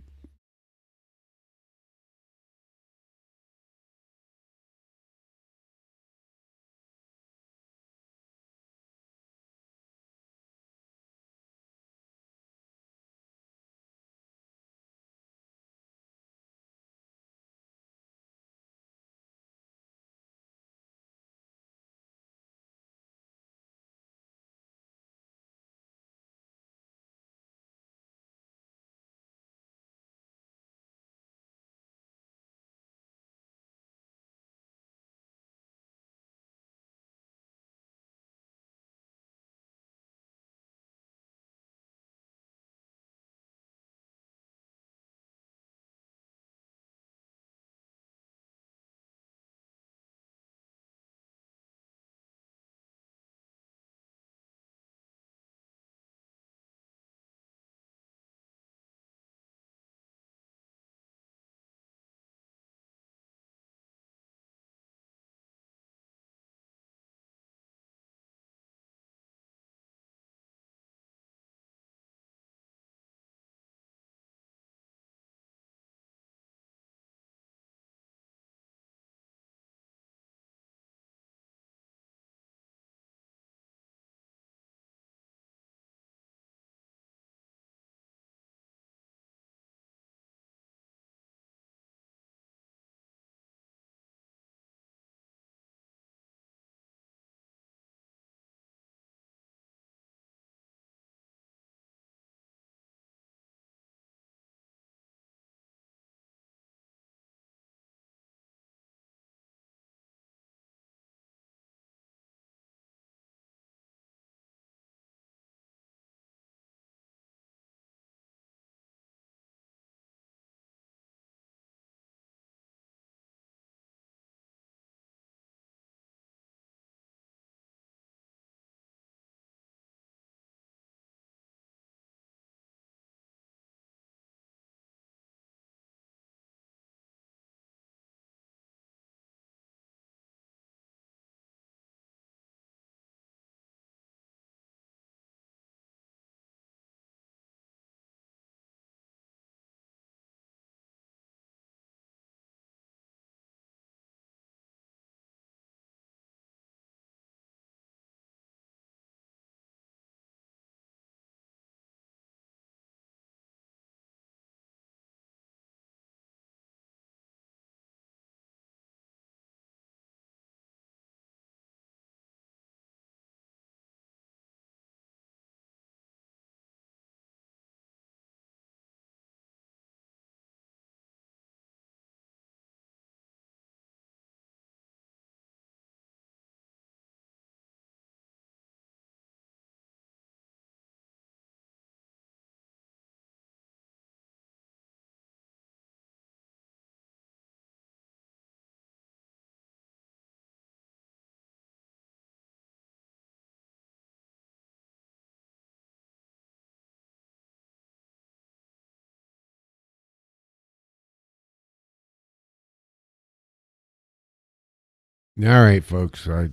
A: All right, folks. I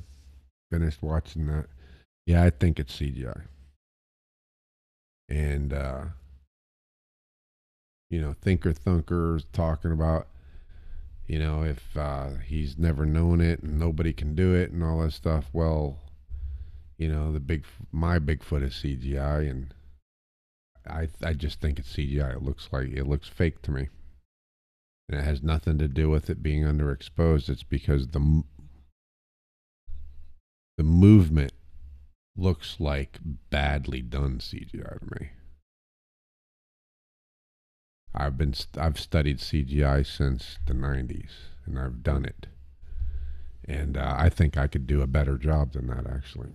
A: finished watching that. Yeah, I think it's CGI. And, Thinker Thunker's talking about, if he's never known it and nobody can do it and all that stuff. Well, my Bigfoot is CGI, and I just think it's CGI. It looks fake to me, and it has nothing to do with it being underexposed. It's because the movement looks like badly done CGI to me. I've studied CGI since the '90s, and I've done it, and I think I could do a better job than that actually.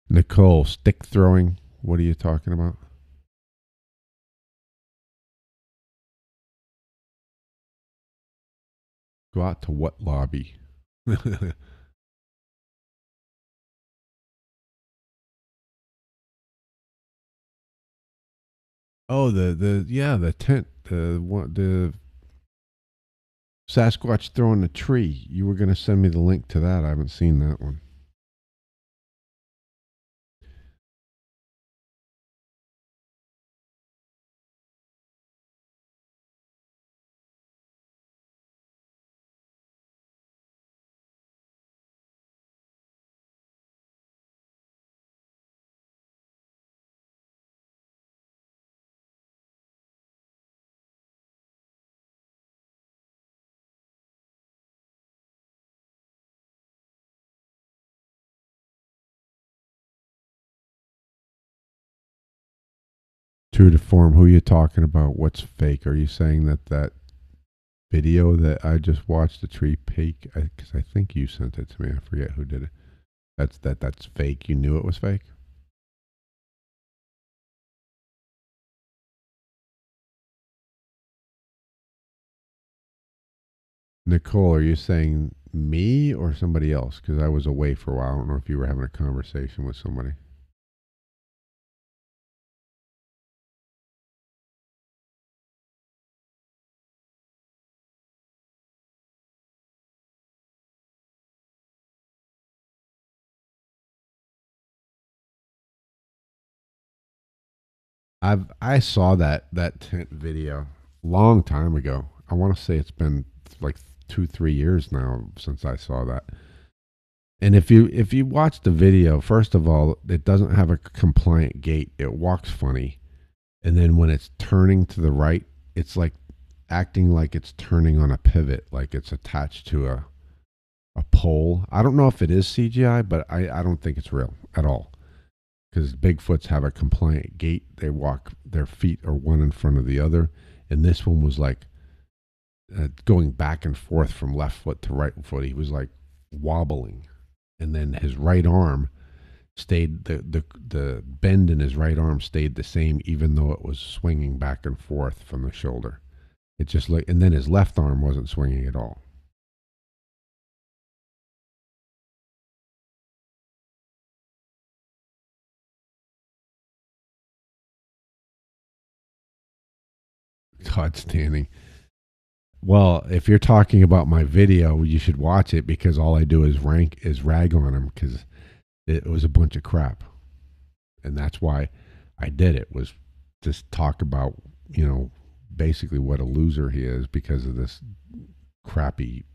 A: Nicole, stick throwing. What are you talking about? Go out to what lobby? Oh, the tent, the Sasquatch throwing the tree. You were going to send me the link to that. I haven't seen that one. True to form, who are you talking about? What's fake? Are you saying that video that I just watched, the tree fake? Because I think you sent it to me. I forget who did it. That's fake. You knew it was fake. Nicole, are you saying me or somebody else? Because I was away for a while. I don't know if you were having a conversation with somebody. I saw that tent video long time ago. I want to say it's been like 2 3 years now since I saw that. And if you watch the video, first of all, it doesn't have a compliant gait. It walks funny, and then when it's turning to the right, it's like acting like it's turning on a pivot, like it's attached to a pole. I don't know if it is CGI, but I don't think it's real at all. Because Bigfoots have a compliant gait. They walk, their feet are one in front of the other. And this one was like going back and forth from left foot to right foot. He was like wobbling. And then his right arm stayed, the bend in his right arm stayed the same, even though it was swinging back and forth from the shoulder. It just like, and then his left arm wasn't swinging at all. God standing. Well, if you're talking about my video, you should watch it because all I do is rag on him because it was a bunch of crap, and that's why I did it, was just talk about, basically what a loser he is because of this crappy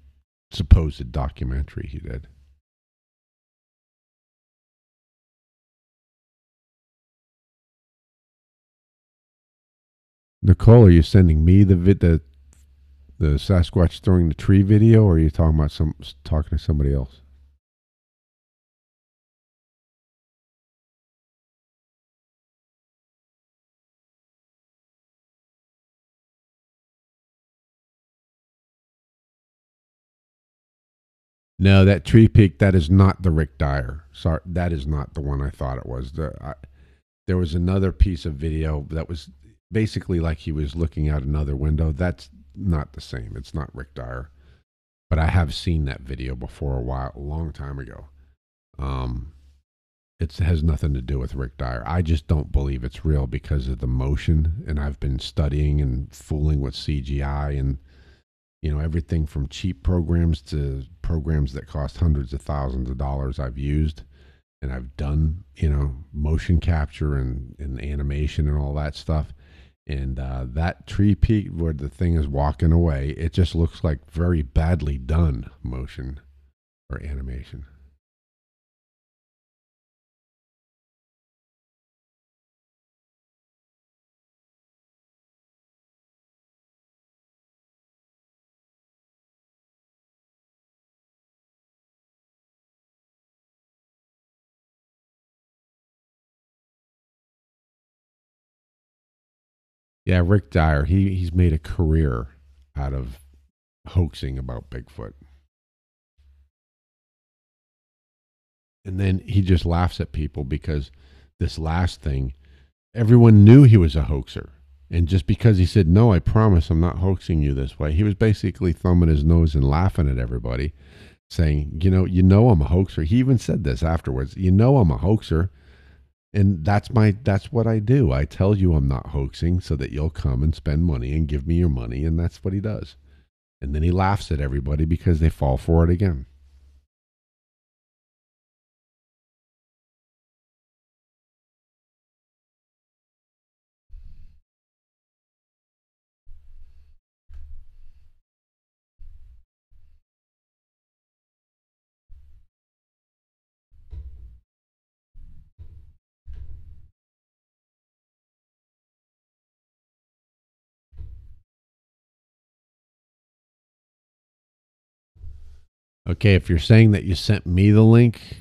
A: supposed documentary he did. Nicole, are you sending me the Sasquatch throwing the tree video, or are you talking about talking to somebody else? No, that tree peak, that is not the Rick Dyer. Sorry, that is not the one I thought it was. There was another piece of video that was basically like he was looking out another window. That's not the same. It's not Rick Dyer, but I have seen that video before a long time ago. Um, it has nothing to do with Rick Dyer. I just don't believe it's real because of the motion, and I've been studying and fooling with CGI and everything from cheap programs to programs that cost hundreds of thousands of dollars I've used, and I've done, motion capture and animation and all that stuff. And that tree peak where the thing is walking away, it just looks like very badly done motion or animation. Yeah, Rick Dyer, he's made a career out of hoaxing about Bigfoot. And then he just laughs at people because this last thing, everyone knew he was a hoaxer. And just because he said, "No, I promise I'm not hoaxing you this way," he was basically thumbing his nose and laughing at everybody, saying, "I'm a hoaxer." He even said this afterwards. "I'm a hoaxer. And that's what I do. I tell you I'm not hoaxing so that you'll come and spend money and give me your money, and that's what he does. And then he laughs at everybody because they fall for it again. Okay, if you're saying that you sent me the link,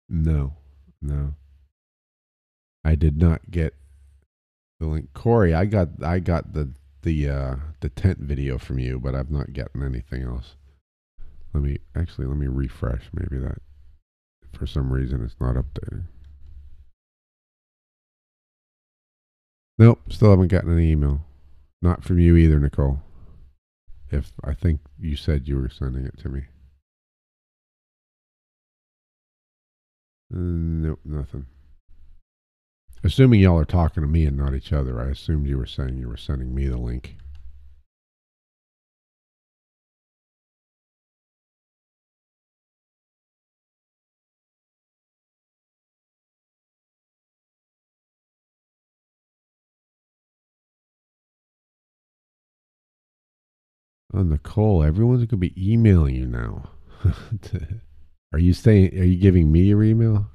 A: no, no, I did not get the link. Corey, I got the tent video from you, but I've not gotten anything else. Let me refresh. Maybe that for some reason it's not updating. Nope, still haven't gotten any email. Not from you either, Nicole. If I think you said you were sending it to me. Nope, nothing. Assuming y'all are talking to me and not each other, I assumed you were saying you were sending me the link. Oh, Nicole, everyone's going to be emailing you now. Are you saying? Are you giving me your email?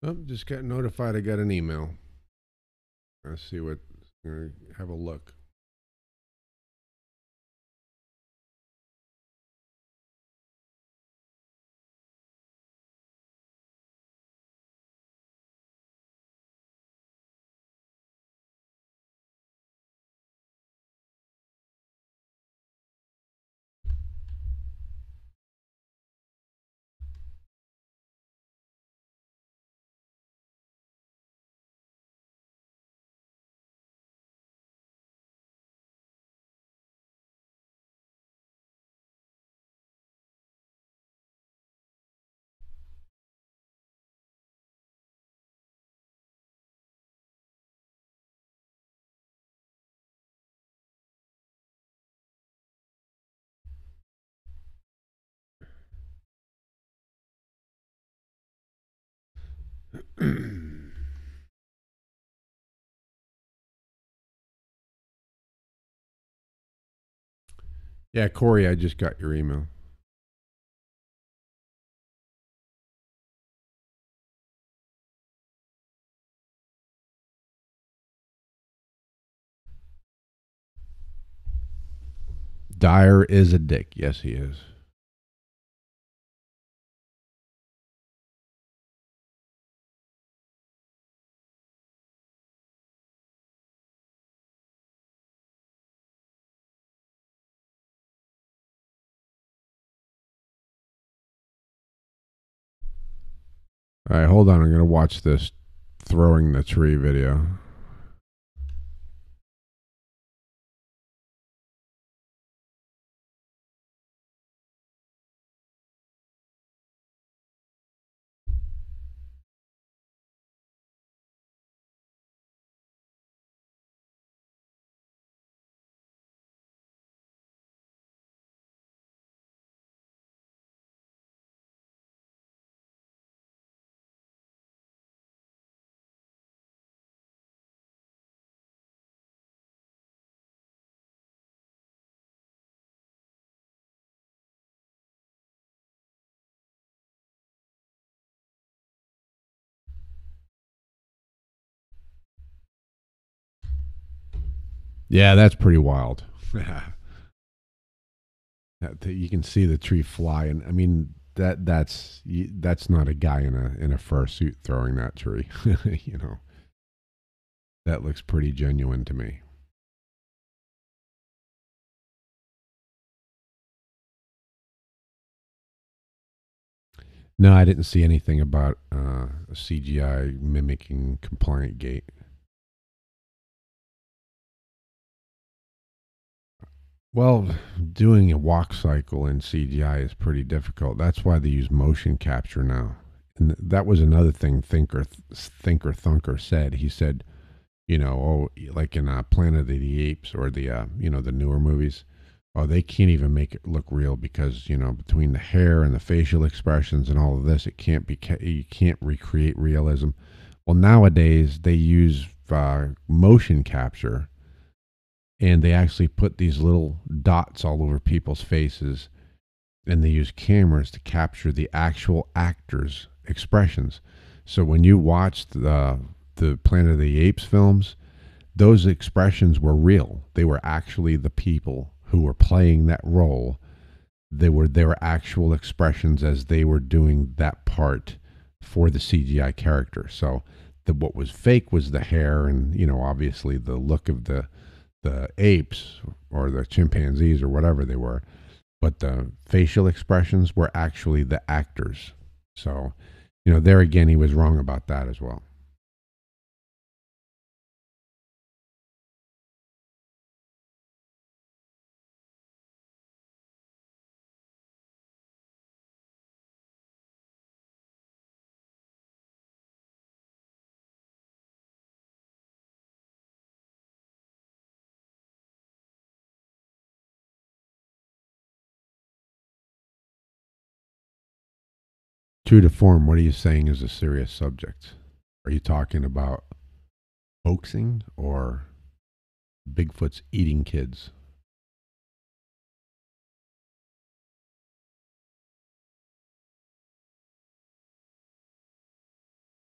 A: Oh, just got notified I got an email. Let's see what. Have a look. Yeah, Corey, I just got your email. Dyer is a dick. Yes, he is. All right, hold on. I'm going to watch this throwing the tree video. Yeah, that's pretty wild. You can see the tree fly, and I mean that's not a guy in a fursuit throwing that tree. You know, that looks pretty genuine to me. No, I didn't see anything about CGI mimicking compliant gait. Well, doing a walk cycle in CGI is pretty difficult. That's why they use motion capture now. And that was another thing Thinker Thunker said. He said, you know, oh, like in Planet of the Apes or the the newer movies, oh, they can't even make it look real because between the hair and the facial expressions and all of this, it can't be you can't recreate realism. Well, nowadays they use motion capture, and they actually put these little dots all over people's faces, and they use cameras to capture the actual actors' expressions. So when you watched the Planet of the Apes films, those expressions were real. They were actually the people who were playing that role. They were actual expressions as they were doing that part for the CGI character. So what was fake was the hair and obviously the look of the apes or the chimpanzees or whatever they were, but the facial expressions were actually the actors. So there again he was wrong about that as well. 2 to form, what are you saying is a serious subject? Are you talking about hoaxing or Bigfoot's eating kids?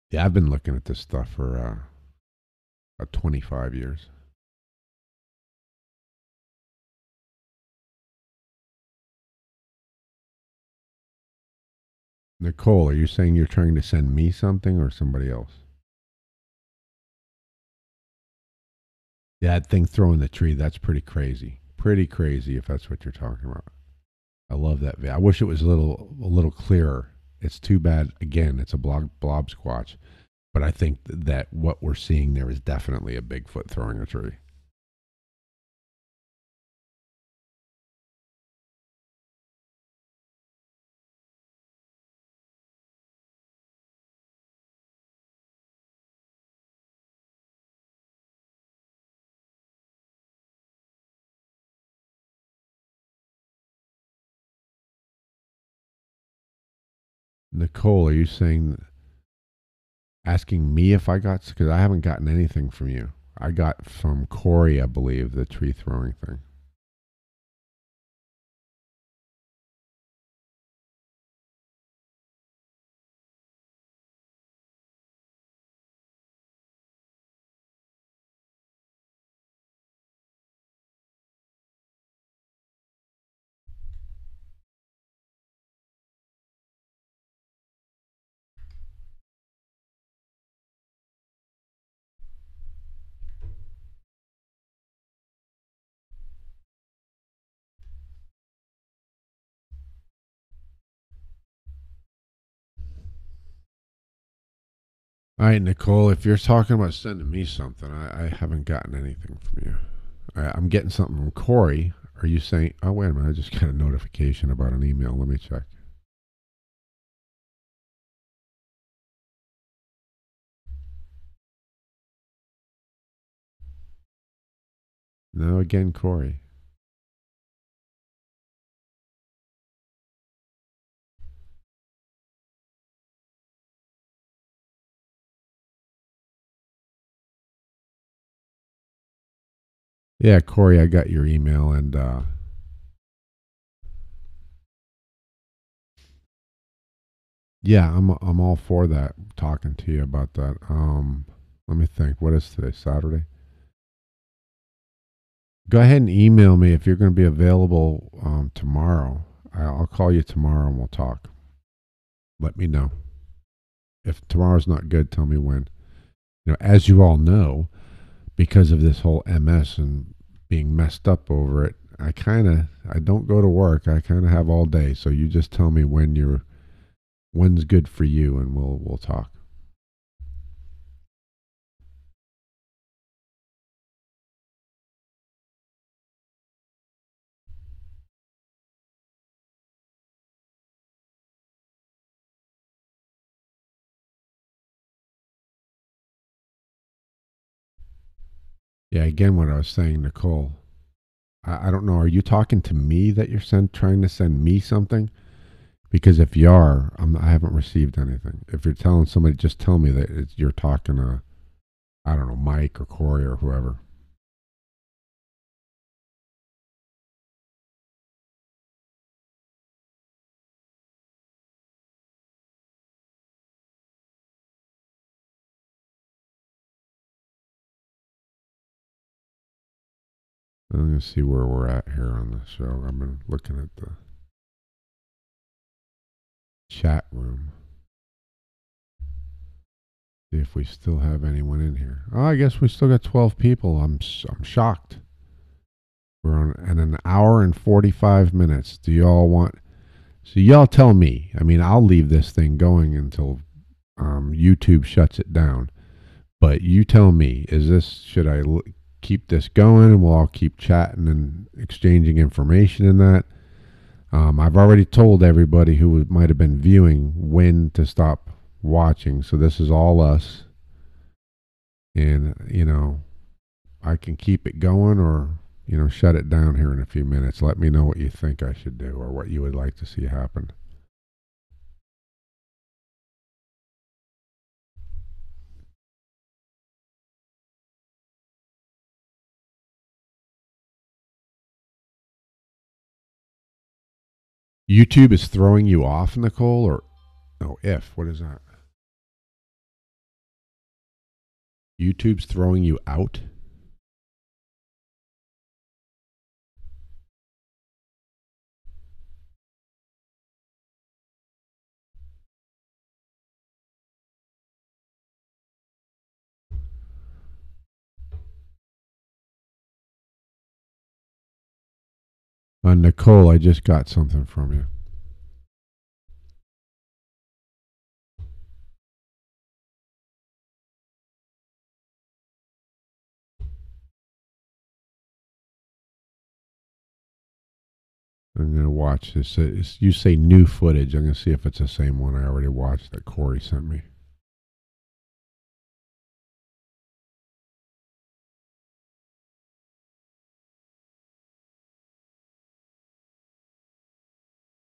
A: Yeah, I've been looking at this stuff for about 25 years. Nicole, are you saying you're trying to send me something or somebody else? Yeah, that thing throwing the tree, that's pretty crazy. Pretty crazy if that's what you're talking about. I love that video. I wish it was a little clearer. It's too bad again, it's a blob squatch, but I think that what we're seeing there is definitely a Bigfoot throwing a tree. Nicole, are you saying asking me if I got because I haven't gotten anything from you. I got from Corey, I believe, the tree throwing thing. All right, Nicole, if you're talking about sending me something, I haven't gotten anything from you. I'm getting something from Corey. Are you saying, oh, wait a minute, I just got a notification about an email. Let me check. No, again, Corey. Yeah, Corey, I got your email, and yeah, I'm all for that. Talking to you about that. Let me think. What is today? Saturday. Go ahead and email me if you're going to be available tomorrow. I'll call you tomorrow and we'll talk. Let me know. If tomorrow's not good, tell me when. As you all know, because of this whole MS and being messed up over it, I don't go to work. I kind of have all day. So you just tell me when's good for you, and we'll talk. Yeah, again, what I was saying, Nicole. I don't know. Are you talking to me that you're trying to send me something? Because if you are, I haven't received anything. If you're telling somebody, just tell me that you're talking to, I don't know, Mike or Corey or whoever. I'm going to see where we're at here on the show. I've been looking at the chat room. See if we still have anyone in here. Oh, I guess we still got 12 people. I'm shocked. We're on at an hour and 45 minutes. Do y'all want? So y'all tell me. I mean, I'll leave this thing going until YouTube shuts it down. But you tell me. Should I keep this going and we'll all keep chatting and exchanging information in that? I've already told everybody who might have been viewing when to stop watching. So this is all us. And, I can keep it going or, shut it down here in a few minutes. Let me know what you think I should do or what you would like to see happen. YouTube is throwing you off, Nicole, or no, if. What is that? YouTube's throwing you out? Nicole, I just got something from you. I'm going to watch this. You say new footage. I'm going to see if it's the same one I already watched that Corey sent me.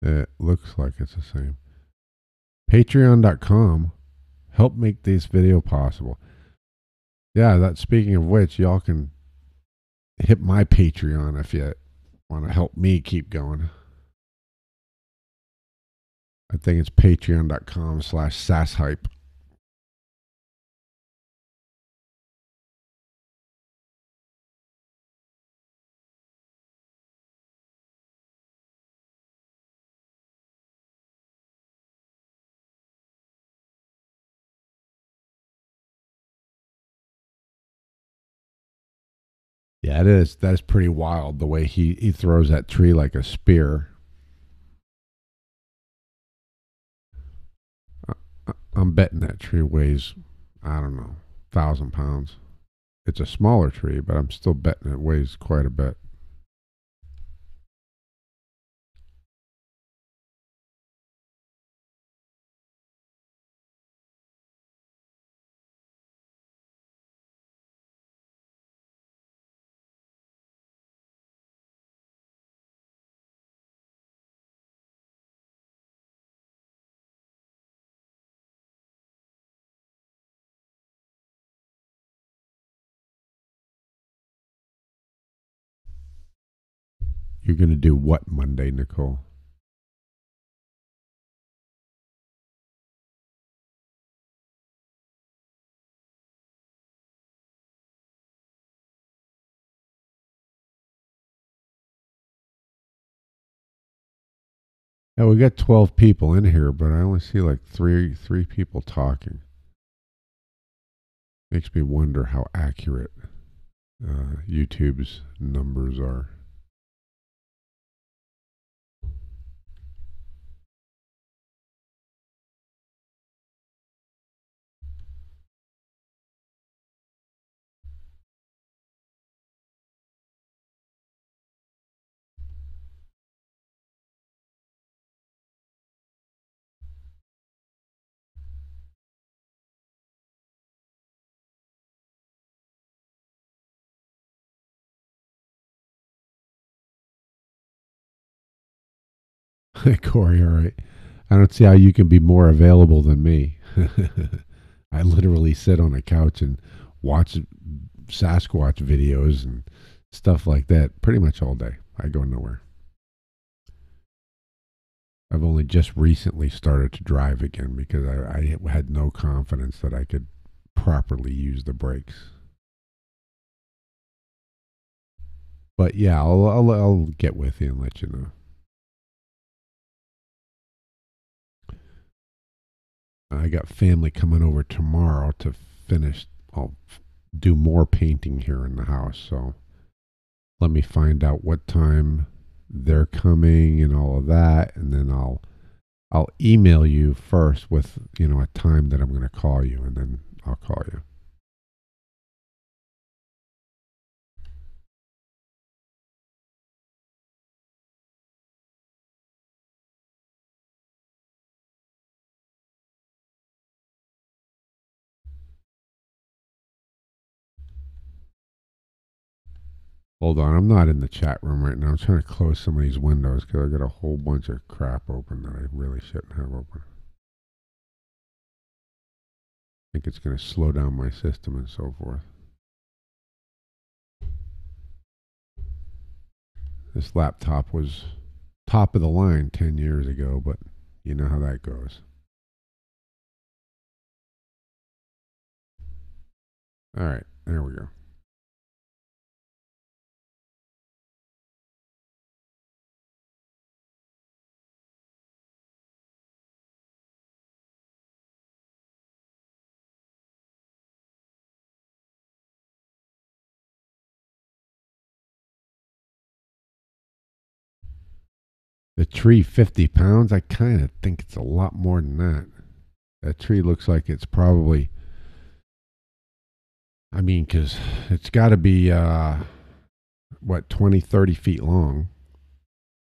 A: It looks like it's the same. Patreon.com. Help make this video possible. Yeah, speaking of which, y'all can hit my Patreon if you want to help me keep going. I think it's patreon.com/sasshype. Yeah, it is. That's pretty wild the way he throws that tree like a spear. I'm betting that tree weighs, I don't know, 1,000 pounds. It's a smaller tree, but I'm still betting it weighs quite a bit. You're going to do what Monday, Nicole? Yeah, we got 12 people in here, but I only see like three people talking. Makes me wonder how accurate YouTube's numbers are. Corey, all right. I don't see how you can be more available than me. I literally sit on a couch and watch Sasquatch videos and stuff like that pretty much all day. I go nowhere. I've only just recently started to drive again because I had no confidence that I could properly use the brakes. But yeah, I'll get with you and let you know. I got family coming over tomorrow to finish. I'll do more painting here in the house. So let me find out what time they're coming and all of that, and then I'll email you first with a time that I'm going to call you, and then I'll call you. Hold on, I'm not in the chat room right now. I'm trying to close some of these windows because I got a whole bunch of crap open that I really shouldn't have open. I think it's going to slow down my system and so forth. This laptop was top of the line 10 years ago, but you know how that goes. All right, there we go. The tree, 50 pounds? I kind of think it's a lot more than that. That tree looks like it's probably, I mean, because it's got to be, what, 20, 30 feet long.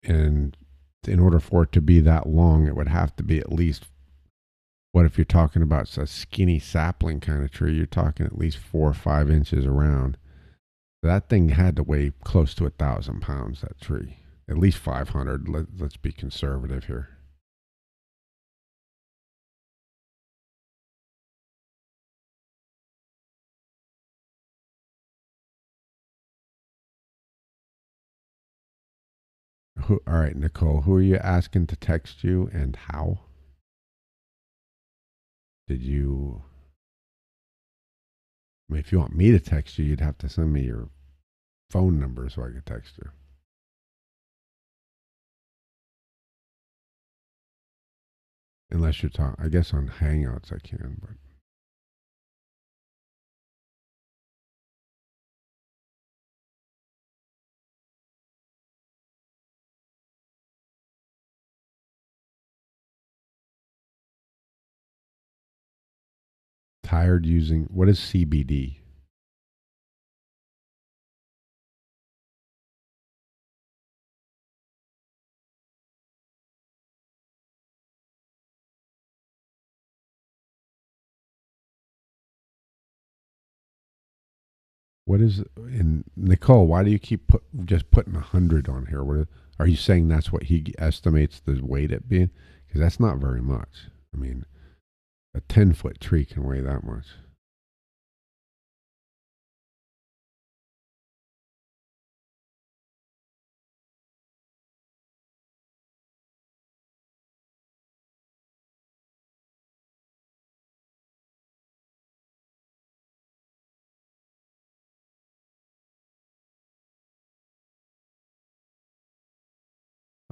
A: And in order for it to be that long, it would have to be at least, what if you're talking about a skinny sapling kind of tree? You're talking at least 4 or 5 inches around. That thing had to weigh close to 1,000 pounds, that tree. At least 500. Let's be conservative here. All right, Nicole, who are you asking to text you and how? Did you? I mean, if you want me to text you, you'd have to send me your phone number so I could text you. Unless you're talking, I guess on Hangouts I can, but tired using what is CBD? What is in Nicole? Why do you keep just putting 100 on here? Are you saying that's what he estimates the weight at being? Because that's not very much. I mean, a 10-foot tree can weigh that much.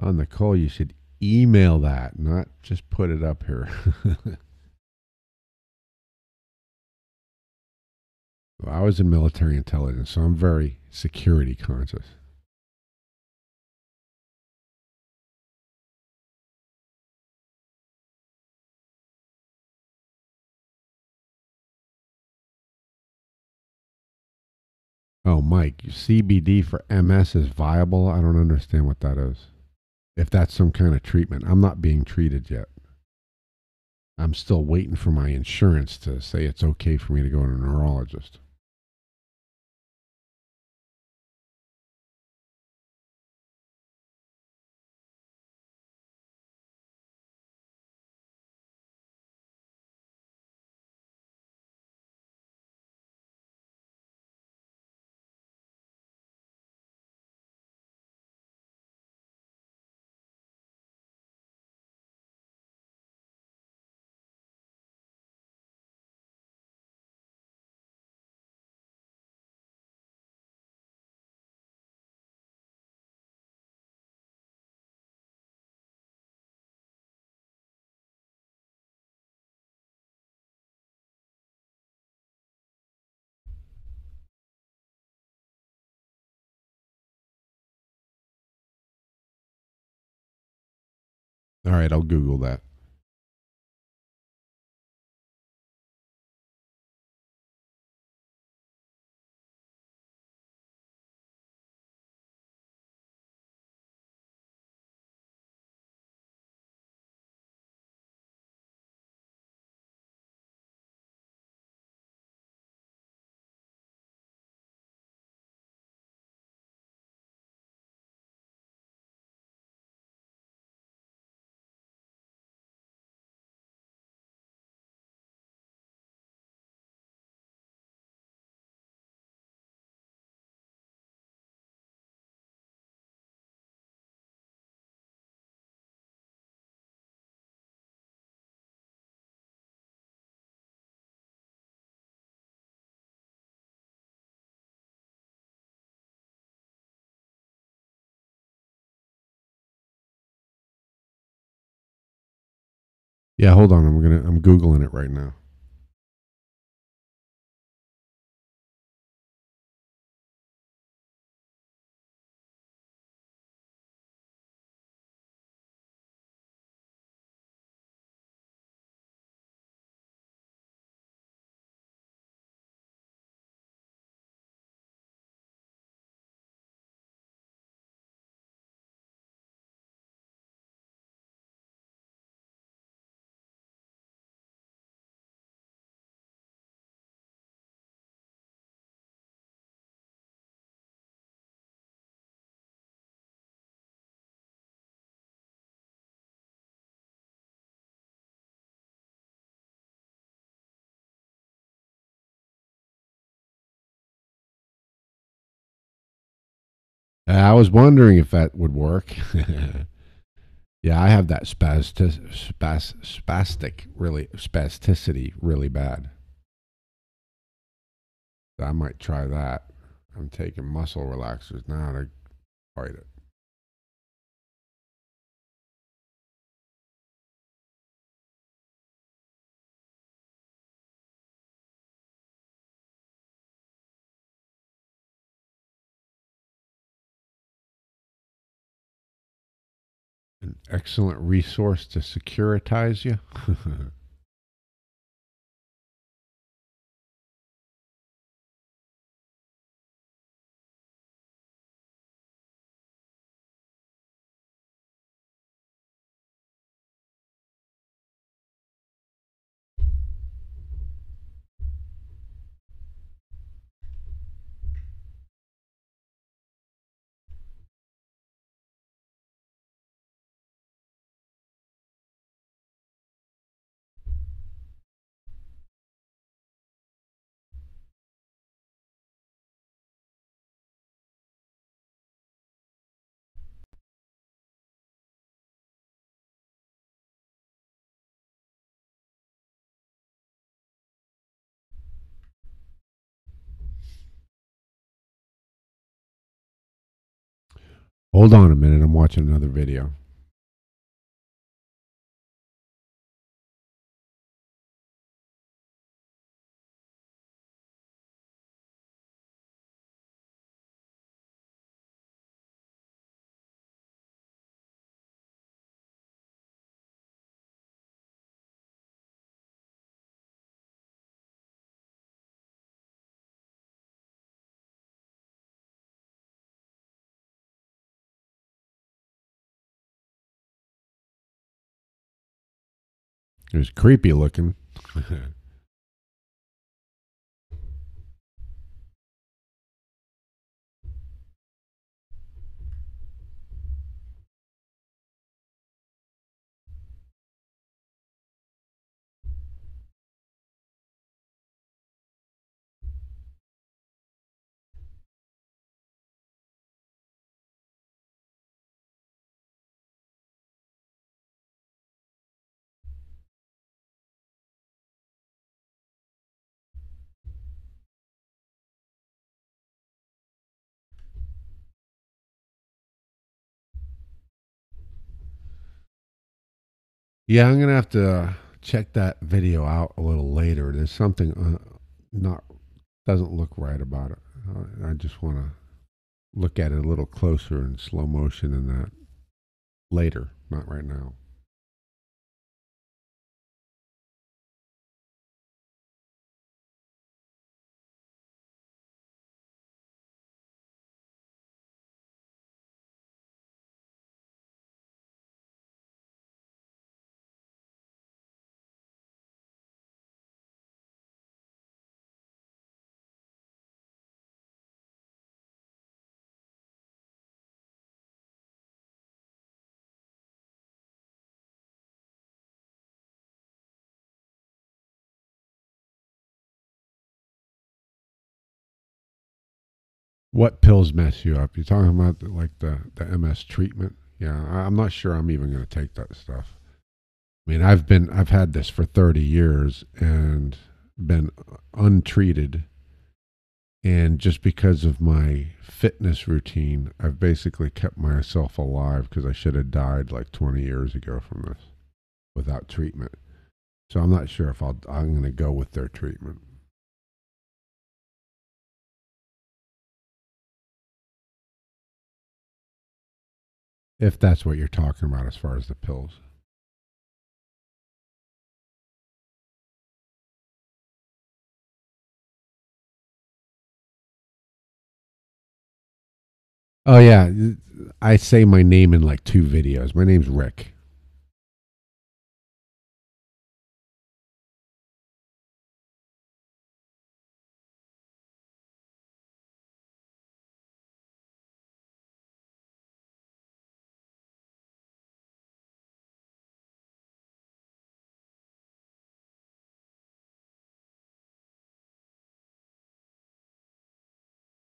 A: Oh, Nicole, you should email that, not just put it up here. Well, I was in military intelligence, so I'm very security conscious. Oh, Mike, CBD for MS is viable? I don't understand what that is. If that's some kind of treatment, I'm not being treated yet. I'm still waiting for my insurance to say it's okay for me to go to a neurologist. All right, I'll Google that. Yeah, hold on. I'm Googling it right now. I was wondering if that would work. Yeah, I have that spasticity really bad. So I might try that. I'm taking muscle relaxers now to fight it. An excellent resource to securitize you. Hold on a minute. I'm watching another video. It was creepy looking. Yeah, I'm gonna have to check that video out a little later. There's something not doesn't look right about it. I just want to look at it a little closer in slow motion and that later, not right now. What pills mess you up? You're talking about like the MS treatment? Yeah, I'm not sure I'm even going to take that stuff. I mean, I've had this for 30 years and been untreated, and just because of my fitness routine, I've basically kept myself alive because I should have died like 20 years ago from this without treatment. So I'm not sure if I'm going to go with their treatment. If that's what you're talking about as far as the pills. Oh yeah, I say my name in like 2 videos. My name's Rick.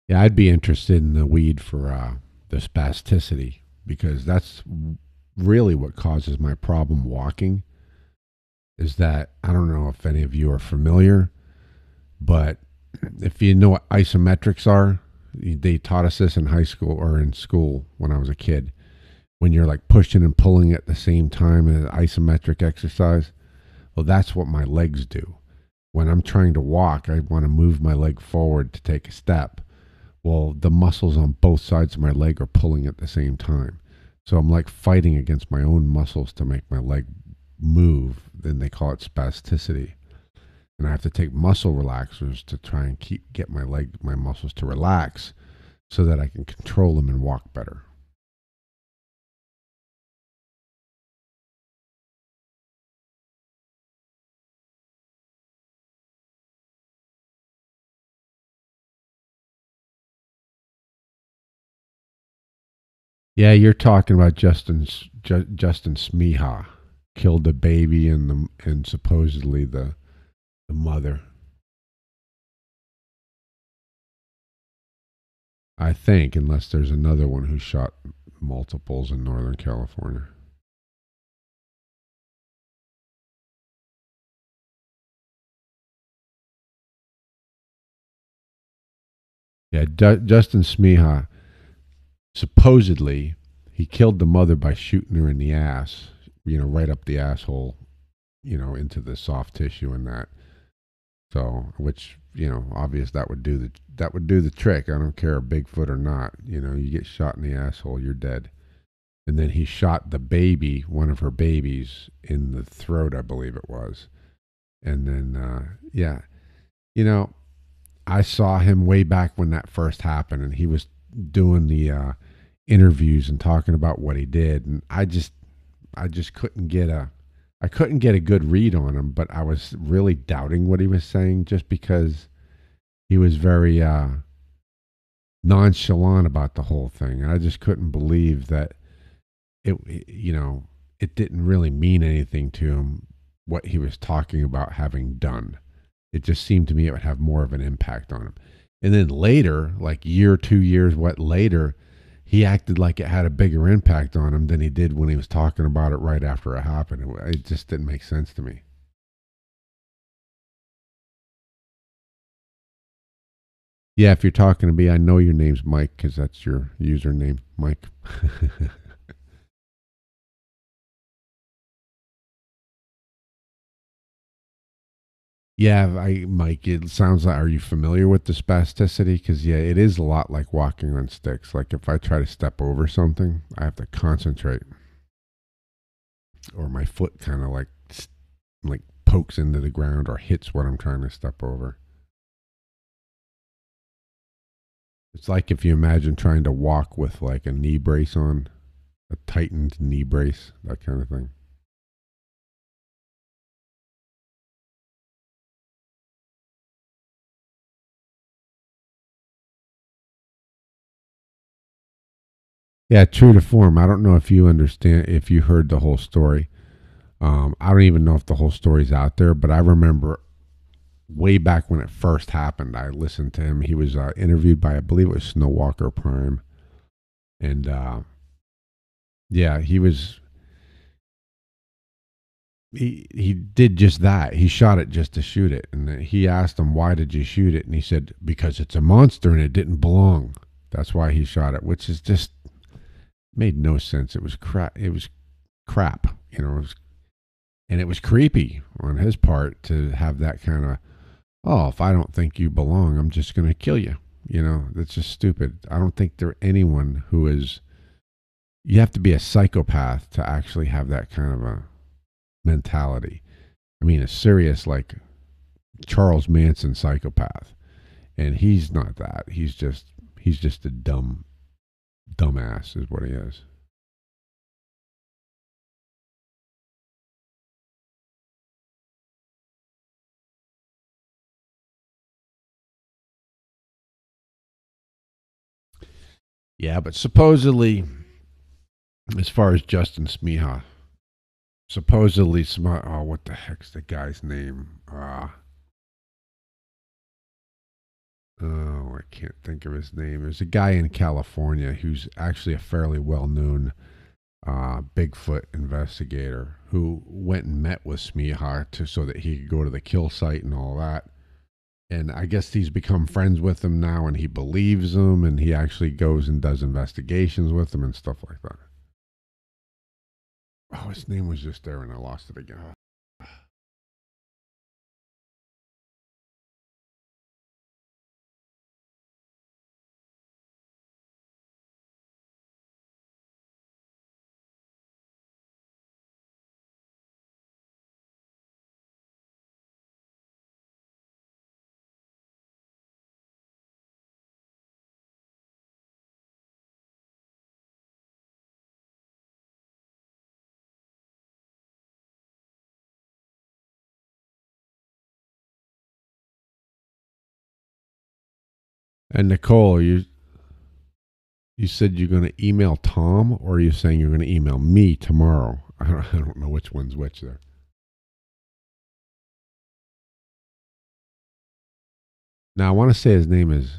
A: Yeah, I'd be interested in the weed for the spasticity because that's really what causes my problem walking. Is that I don't know if any of you are familiar, but if you know what isometrics are, they taught us this in high school or in school when I was a kid. When you're like pushing and pulling at the same time in an isometric exercise, well, that's what my legs do. When I'm trying to walk, I want to move my leg forward to take a step. Well, the muscles on both sides of my leg are pulling at the same time. So I'm like fighting against my own muscles to make my leg move. Then they call it spasticity. And I have to take muscle relaxers to try and get my muscles to relax so that I can control them and walk better. Yeah, you're talking about Justin Smeha killed the baby and supposedly the mother. I think, unless there's another one who shot multiples in Northern California. Yeah, Justin Smeha supposedly he killed the mother by shooting her in the ass, right up the asshole, into the soft tissue and that. So, which obvious that would do the trick. I don't care Bigfoot or not. You get shot in the asshole, you're dead. And then he shot the baby, one of her babies, in the throat, I believe it was. And then, yeah, you know, I saw him way back when that first happened, and he was doing the interviews and talking about what he did, and I just couldn't get I couldn't get a good read on him, but I was really doubting what he was saying just because he was very nonchalant about the whole thing. And I just couldn't believe that it didn't really mean anything to him what he was talking about having done. It just seemed to me it would have more of an impact on him. And then later, like year, 2 years, what later, he acted like it had a bigger impact on him than he did when he was talking about it right after it happened. It just didn't make sense to me. Yeah, if you're talking to me, I know your name's Mike because that's your username, Mike. Yeah, Mike. It sounds like. Are you familiar with the spasticity? Because yeah, it is a lot like walking on sticks. Like if I try to step over something, I have to concentrate, or my foot kind of like pokes into the ground or hits what I'm trying to step over. It's like if you imagine trying to walk with like a knee brace on, a tightened knee brace, that kind of thing. Yeah, true to form. I don't know if you understand, if you heard the whole story. I don't even know if the whole story's out there, but I remember way back when it first happened, I listened to him. He was interviewed by, I believe it was Snowwalker Prime. And yeah, he did just that. He shot it just to shoot it. And he asked him, why did you shoot it? And he said, because it's a monster and it didn't belong. That's why he shot it, which is just made no sense. It was crap. It was crap, and it was creepy on his part to have that kind of, oh, if I don't think you belong, I'm just going to kill you. That's just stupid. I don't think there anyone who is, you have to be a psychopath to actually have that kind of a mentality. I mean, a serious, like Charles Manson psychopath. And he's not that. He's just a dumbass is what he is. Yeah, but supposedly, as far as Justin Smeha, supposedly, oh, what the heck's the guy's name? Oh, I can't think of his name. There's a guy in California who's actually a fairly well known Bigfoot investigator who went and met with Smeha so that he could go to the kill site and all that. And I guess he's become friends with him now and he believes him and he actually goes and does investigations with him and stuff like that. Oh, his name was just there and I lost it again. And Nicole, you said you're going to email Tom, or are you saying you're going to email me tomorrow? I don't know which one's which there. Now, I want to say his name is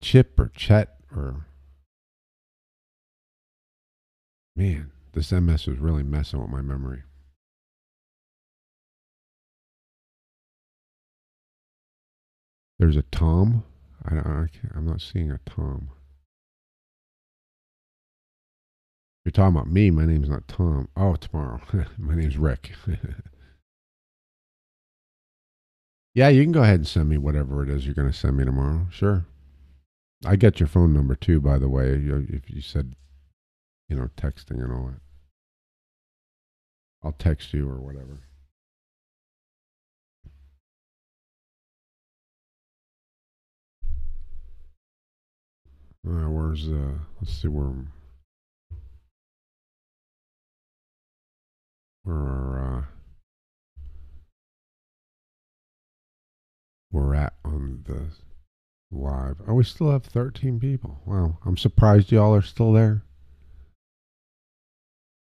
A: Chip or Chet or. Man, this MS is really messing with my memory. There's a Tom. I'm not seeing a Tom. You're talking about me. My name's not Tom. Oh, tomorrow. My name's Rick. Yeah, you can go ahead and send me whatever it is you're going to send me tomorrow. Sure. I got your phone number too, by the way. If you said, texting and all that, I'll text you or whatever. Where's let's see where are we're at on the live. Oh, we still have 13 people. Wow. I'm surprised y'all are still there.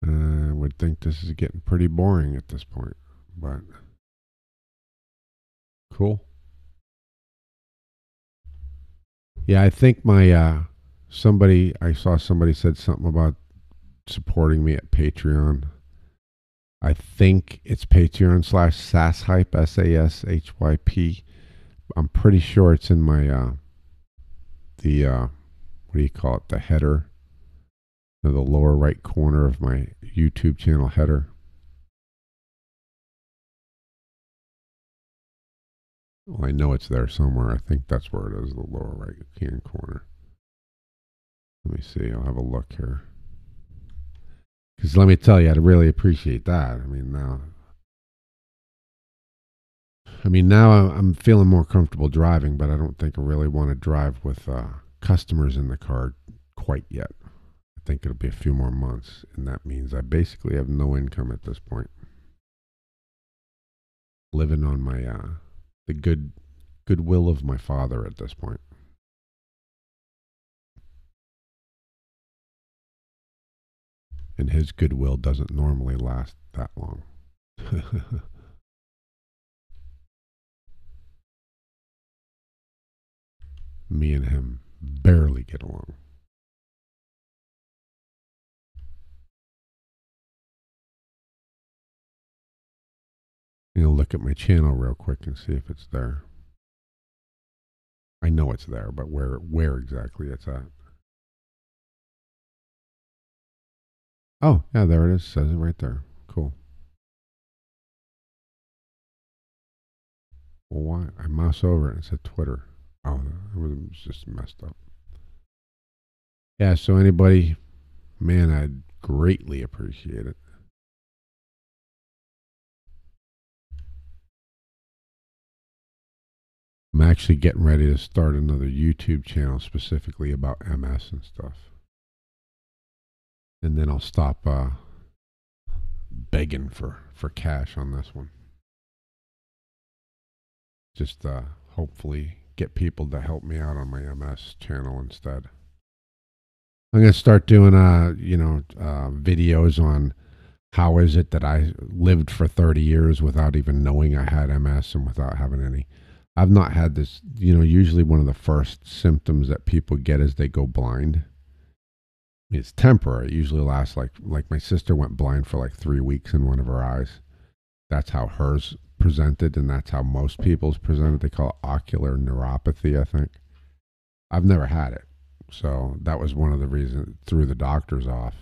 A: I would think this is getting pretty boring at this point, but cool. Yeah, I think my I saw somebody said something about supporting me at Patreon. I think it's Patreon/SassHype, SASHYP. I'm pretty sure it's in my the what do you call it? The header, the lower right corner of my YouTube channel header. Well, I know it's there somewhere. I think that's where it is, the lower right hand corner. Let me see. I'll have a look here. Because let me tell you, I'd really appreciate that. Now I'm feeling more comfortable driving, but I don't think I really want to drive with customers in the car quite yet. I think it'll be a few more months, and that means I basically have no income at this point. Living on my the goodwill of my father at this point. And his goodwill doesn't normally last that long. Me and him barely get along. I'm gonna look at my channel real quick and see if it's there. I know it's there, but where exactly it's at? Oh, yeah, there it is. Says it right there. Cool. Well, why? I mouse over it and it said Twitter. Oh, it was just messed up. Yeah, so anybody, man, I'd greatly appreciate it. I'm actually getting ready to start another YouTube channel specifically about MS and stuff. And then I'll stop begging for cash on this one. Just hopefully get people to help me out on my MS channel instead. I'm going to start doing videos on how is it that I lived for 30 years without even knowing I had MS and without having any. I've not had this, usually one of the first symptoms that people get is they go blind. It's temporary. It usually lasts like my sister went blind for like 3 weeks in one of her eyes. That's how hers presented, and that's how most people's presented. They call it ocular neuropathy, I think. I've never had it. So that was one of the reasons it threw the doctors off,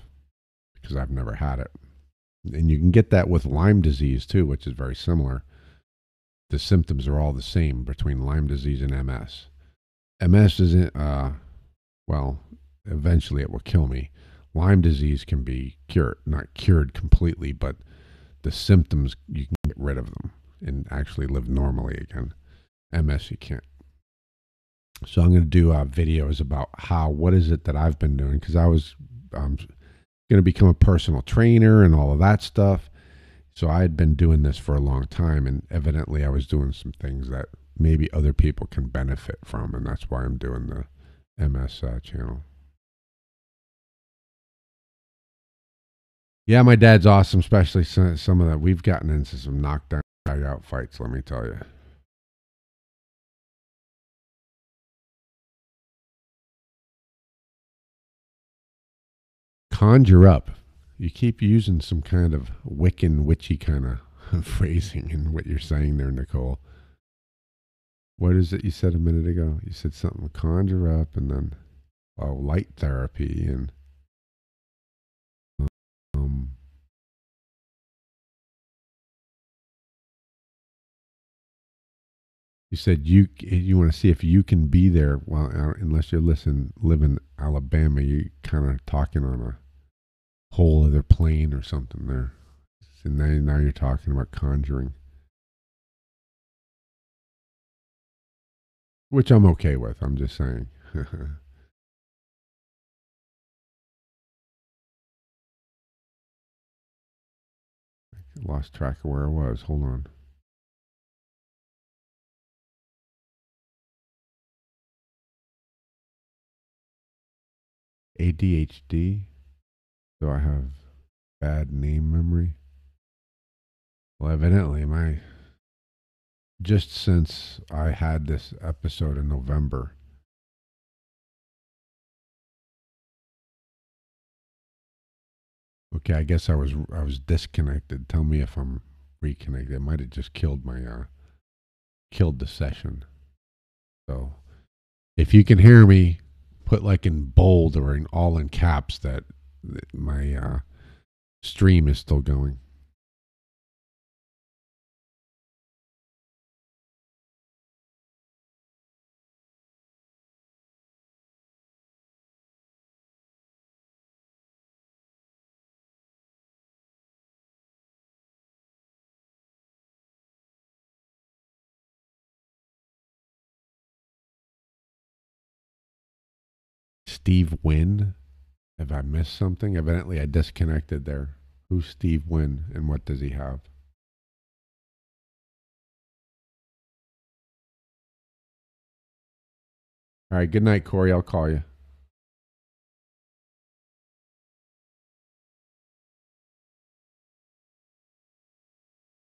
A: because I've never had it. And you can get that with Lyme disease too, which is very similar. The symptoms are all the same between Lyme disease and MS. MS isn't, well, eventually it will kill me. Lyme disease can be cured, not cured completely, but the symptoms, you can get rid of them and actually live normally again. MS, you can't. So I'm going to do videos about what is it that I've been doing, because I was going to become a personal trainer and all of that stuff. So I had been doing this for a long time, and evidently I was doing some things that maybe other people can benefit from, and that's why I'm doing the MS channel. Yeah, my dad's awesome, especially some of that. We've gotten into some knockdown, drag out fights, let me tell you. Conjure up. You keep using some kind of Wiccan, witchy kind of phrasing in what you're saying there, Nicole. What is it you said a minute ago? You said something conjure up, and then light therapy, and um, you said you want to see if you can be there. Well, unless you live in Alabama, you kind of talking on a whole other plane or something there. So now you're talking about conjuring, which I'm okay with. I'm just saying. Lost track of where I was. Hold on. ADHD? Do I have bad name memory? Well, evidently, just since I had this episode in November. Okay, I guess I was disconnected. Tell me if I'm reconnected. It might have just killed the session. So if you can hear me, put like in bold or in all in caps that my stream is still going. Steve Wynn? Have I missed something? Evidently, I disconnected there. Who's Steve Wynn and what does he have? All right, good night, Corey. I'll call you.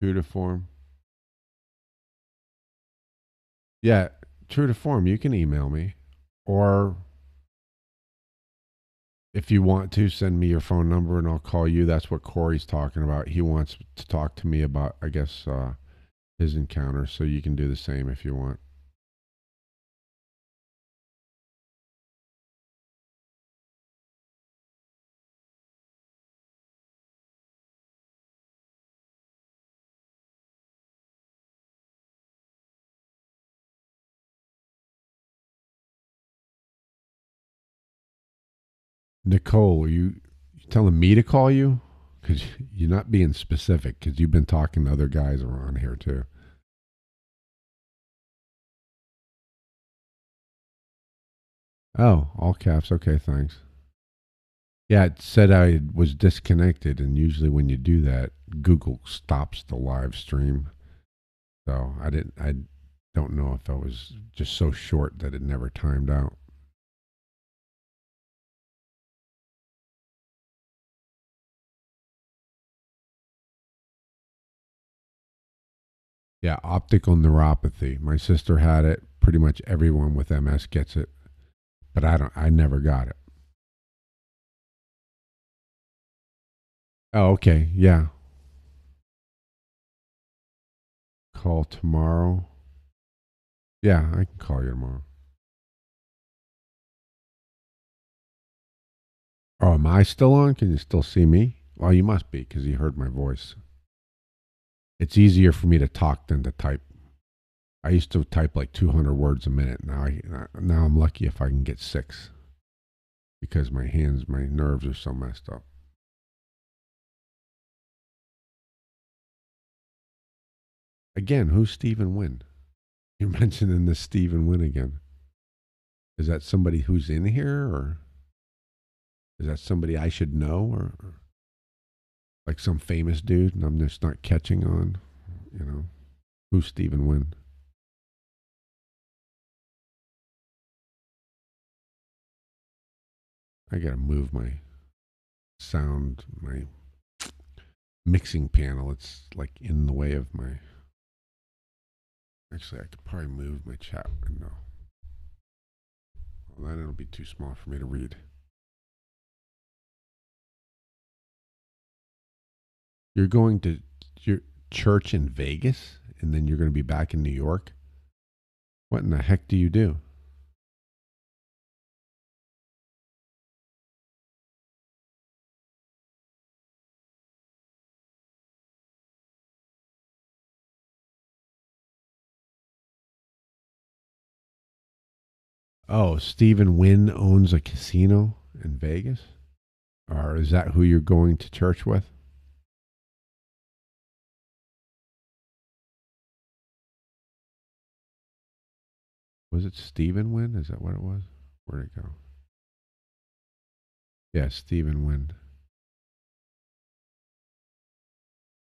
A: True to form. Yeah, true to form. You can email me. Or if you want to, send me your phone number and I'll call you. That's what Corey's talking about. He wants to talk to me about, I guess, his encounter. So you can do the same if you want. Nicole, you telling me to call you? Because you're not being specific because you've been talking to other guys around here too. Oh, all caps. Okay, thanks. Yeah, it said I was disconnected, and usually when you do that, Google stops the live stream. So I didn't. I don't know if I was just so short that it never timed out. Yeah, optical neuropathy. My sister had it. Pretty much everyone with MS gets it, but I don't. I never got it. Oh, okay. Yeah. Call tomorrow. Yeah, I can call you tomorrow. Oh, am I still on? Can you still see me? Well, you must be because you heard my voice. It's easier for me to talk than to type. I used to type like 200 words a minute. Now I'm lucky if I can get 6 because my nerves are so messed up. Again, who's Stephen Wynn? You're mentioning this Stephen Wynn again. Is that somebody who's in here, or is that somebody I should know, or like some famous dude, and I'm just not catching on? You know, who's Stephen Wynn? I gotta move my sound, my mixing panel. It's like in the way of my. Actually, I could probably move my chat window. Well, then it'll be too small for me to read. You're going to your church in Vegas, and then you're going to be back in New York. What in the heck do you do? Oh, Stephen Wynn owns a casino in Vegas? Or is that who you're going to church with? Was it Stephen Wynn? Is that what it was? Where'd it go? Yeah, Stephen Wynn.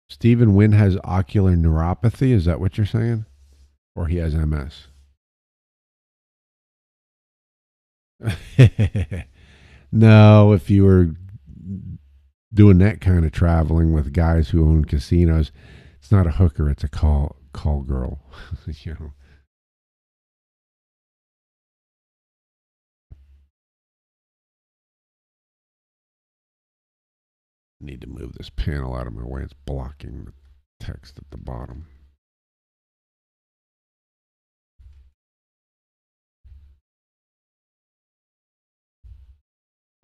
A: Stephen Wynn has ocular neuropathy. Is that what you're saying? Or he has MS? No, if you were doing that kind of traveling with guys who own casinos, it's not a hooker, it's a call girl. you know. Need to move this panel out of my way. It's blocking the text at the bottom.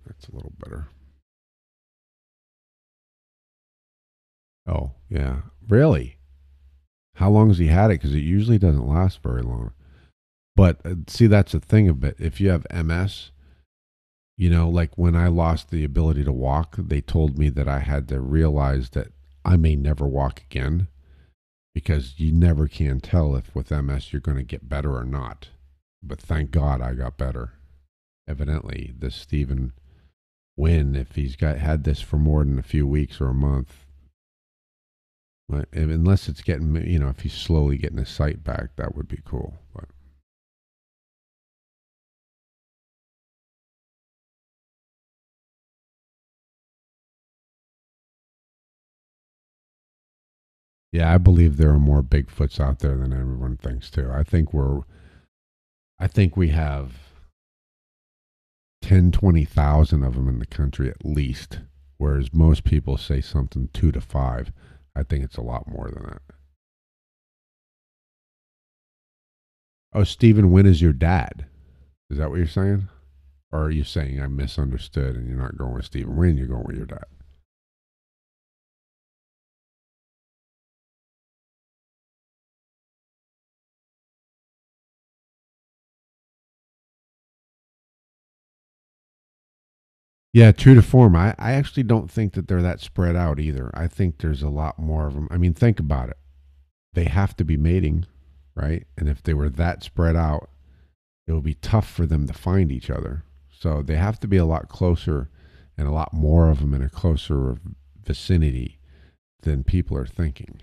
A: That's a little better. Oh, yeah. Really? How long has he had it? Because it usually doesn't last very long. But see, that's the thing of it. If you have MS, like when I lost the ability to walk, they told me that I had to realize that I may never walk again because you never can tell if with MS you're going to get better or not. But thank God I got better. Evidently, this Stephen Wynn, if he's got had this for more than a few weeks or a month, unless it's getting, if he's slowly getting his sight back, that would be cool. But yeah, I believe there are more Bigfoots out there than everyone thinks too. I think we have 10, 20,000 of them in the country at least, whereas most people say something 2 to 5. I think it's a lot more than that. Oh, Stephen Wynn is your dad. Is that what you're saying? Or are you saying I misunderstood and you're not going with Stephen Wynn, you're going with your dad? Yeah, true to form. I actually don't think that they're that spread out either. I think there's a lot more of them. I mean, think about it. They have to be mating, right? And if they were that spread out, it would be tough for them to find each other. So they have to be a lot closer and a lot more of them in a closer vicinity than people are thinking.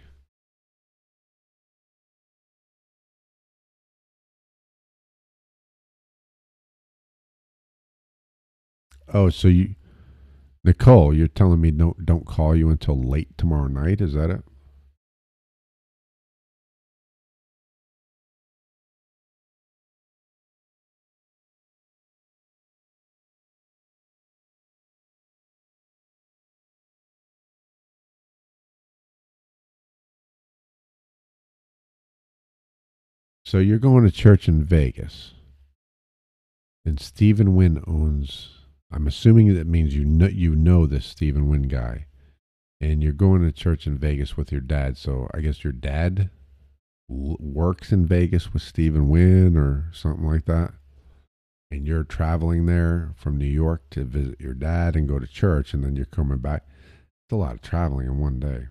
A: Oh, so Nicole, you're telling me don't call you until late tomorrow night? Is that it? So you're going to church in Vegas, and Stephen Wynn owns. I'm assuming that means you know this Stephen Wynn guy, and you're going to church in Vegas with your dad. So I guess your dad works in Vegas with Stephen Wynn or something like that, and you're traveling there from New York to visit your dad and go to church, and then you're coming back. It's a lot of traveling in one day.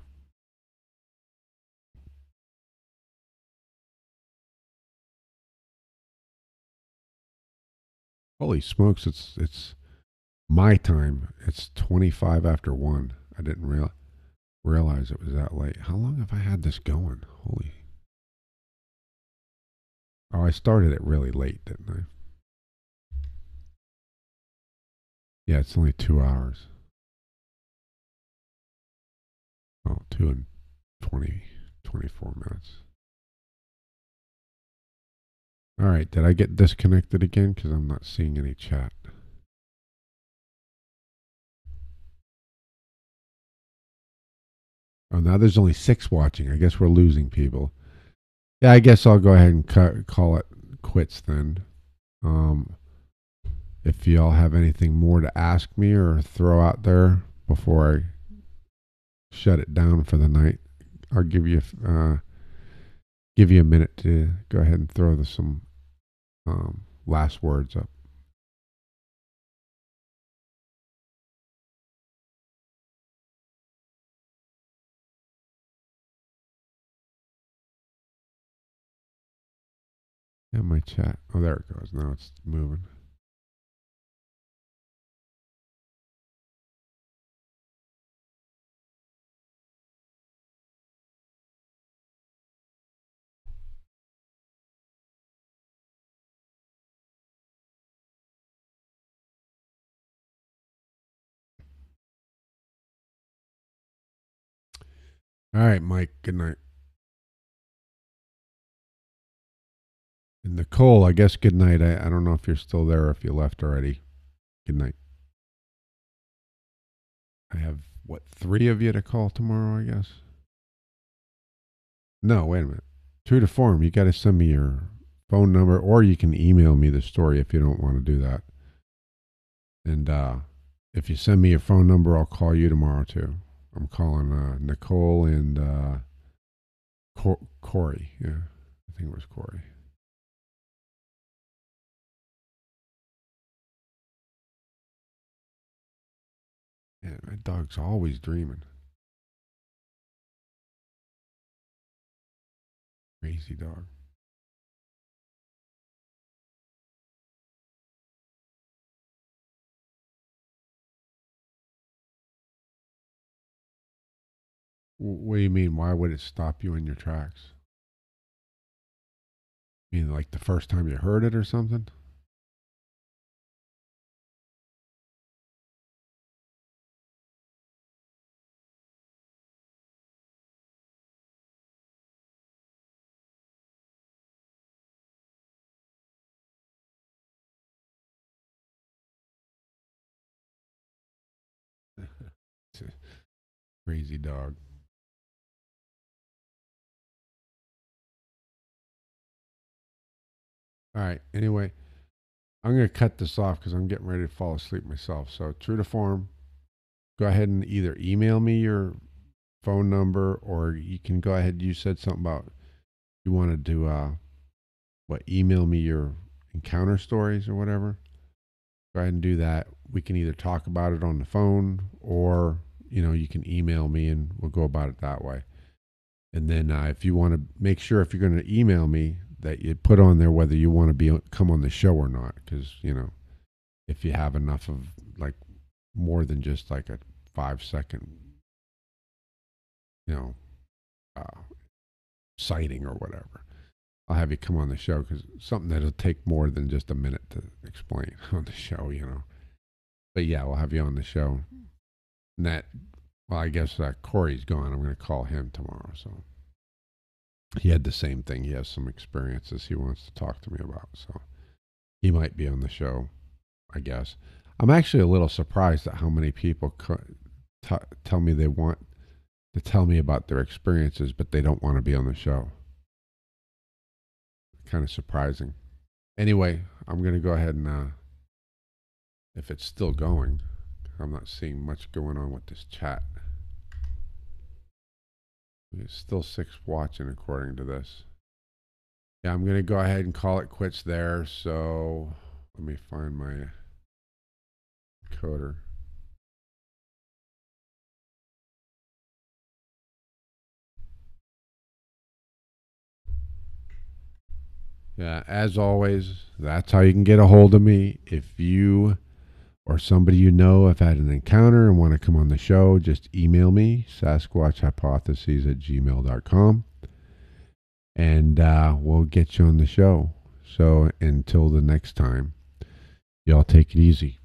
A: Holy smokes! It's my time. It's 25 after 1. I didn't realize it was that late. How long have I had this going? Holy. Oh, I started it really late, didn't I? Yeah, it's only 2 hours. Oh, 2 and 24 minutes. All right, did I get disconnected again? Because I'm not seeing any chat. Oh, now there's only 6 watching. I guess we're losing people. Yeah, I guess I'll go ahead and call it quits then. Um, if y'all have anything more to ask me or throw out there before I shut it down for the night, I'll give you a minute to go ahead and throw some last words up. In my chat. Oh, there it goes. Now it's moving. All right, Mike. Good night. And Nicole, I guess good night. I don't know if you're still there or if you left already. Good night. I have, what, three of you to call tomorrow, I guess? No, wait a minute. True to form, you got to send me your phone number or you can email me the story if you don't want to do that. And if you send me your phone number, I'll call you tomorrow too. I'm calling Nicole and Corey. Yeah, I think it was Corey. Yeah, my dog's always dreaming. Crazy dog. What do you mean? Why would it stop you in your tracks? You mean like the first time you heard it or something? It's a crazy dog. All right. Anyway, I'm going to cut this off because I'm getting ready to fall asleep myself. So, true to form, go ahead and either email me your phone number or you can go ahead. You said something about you wanted to, email me your encounter stories or whatever. Go ahead and do that. We can either talk about it on the phone or, you can email me and we'll go about it that way. And then if you want to make sure if you're going to email me that you put on there whether you want to come on the show or not, because if you have enough of like more than just like a 5 second, you know, uh, sighting or whatever, I'll have you come on the show because something that'll take more than just a minute to explain on the show. But yeah, we'll have you on the show. And well, I guess Corey's gone. I'm going to call him tomorrow. So he had the same thing. He has some experiences he wants to talk to me about. So he might be on the show, I guess. I'm actually a little surprised at how many people tell me they want to tell me about their experiences, but they don't want to be on the show. Kind of surprising. Anyway, I'm going to go ahead and, if it's still going, I'm not seeing much going on with this chat. There's still 6 watching according to this. Yeah, I'm going to go ahead and call it quits there. So let me find my coder. Yeah, as always, that's how you can get a hold of me. If you or somebody you know have had an encounter and want to come on the show, just email me, sasquatchhypotheses@gmail.com, and we'll get you on the show. So until the next time, y'all take it easy.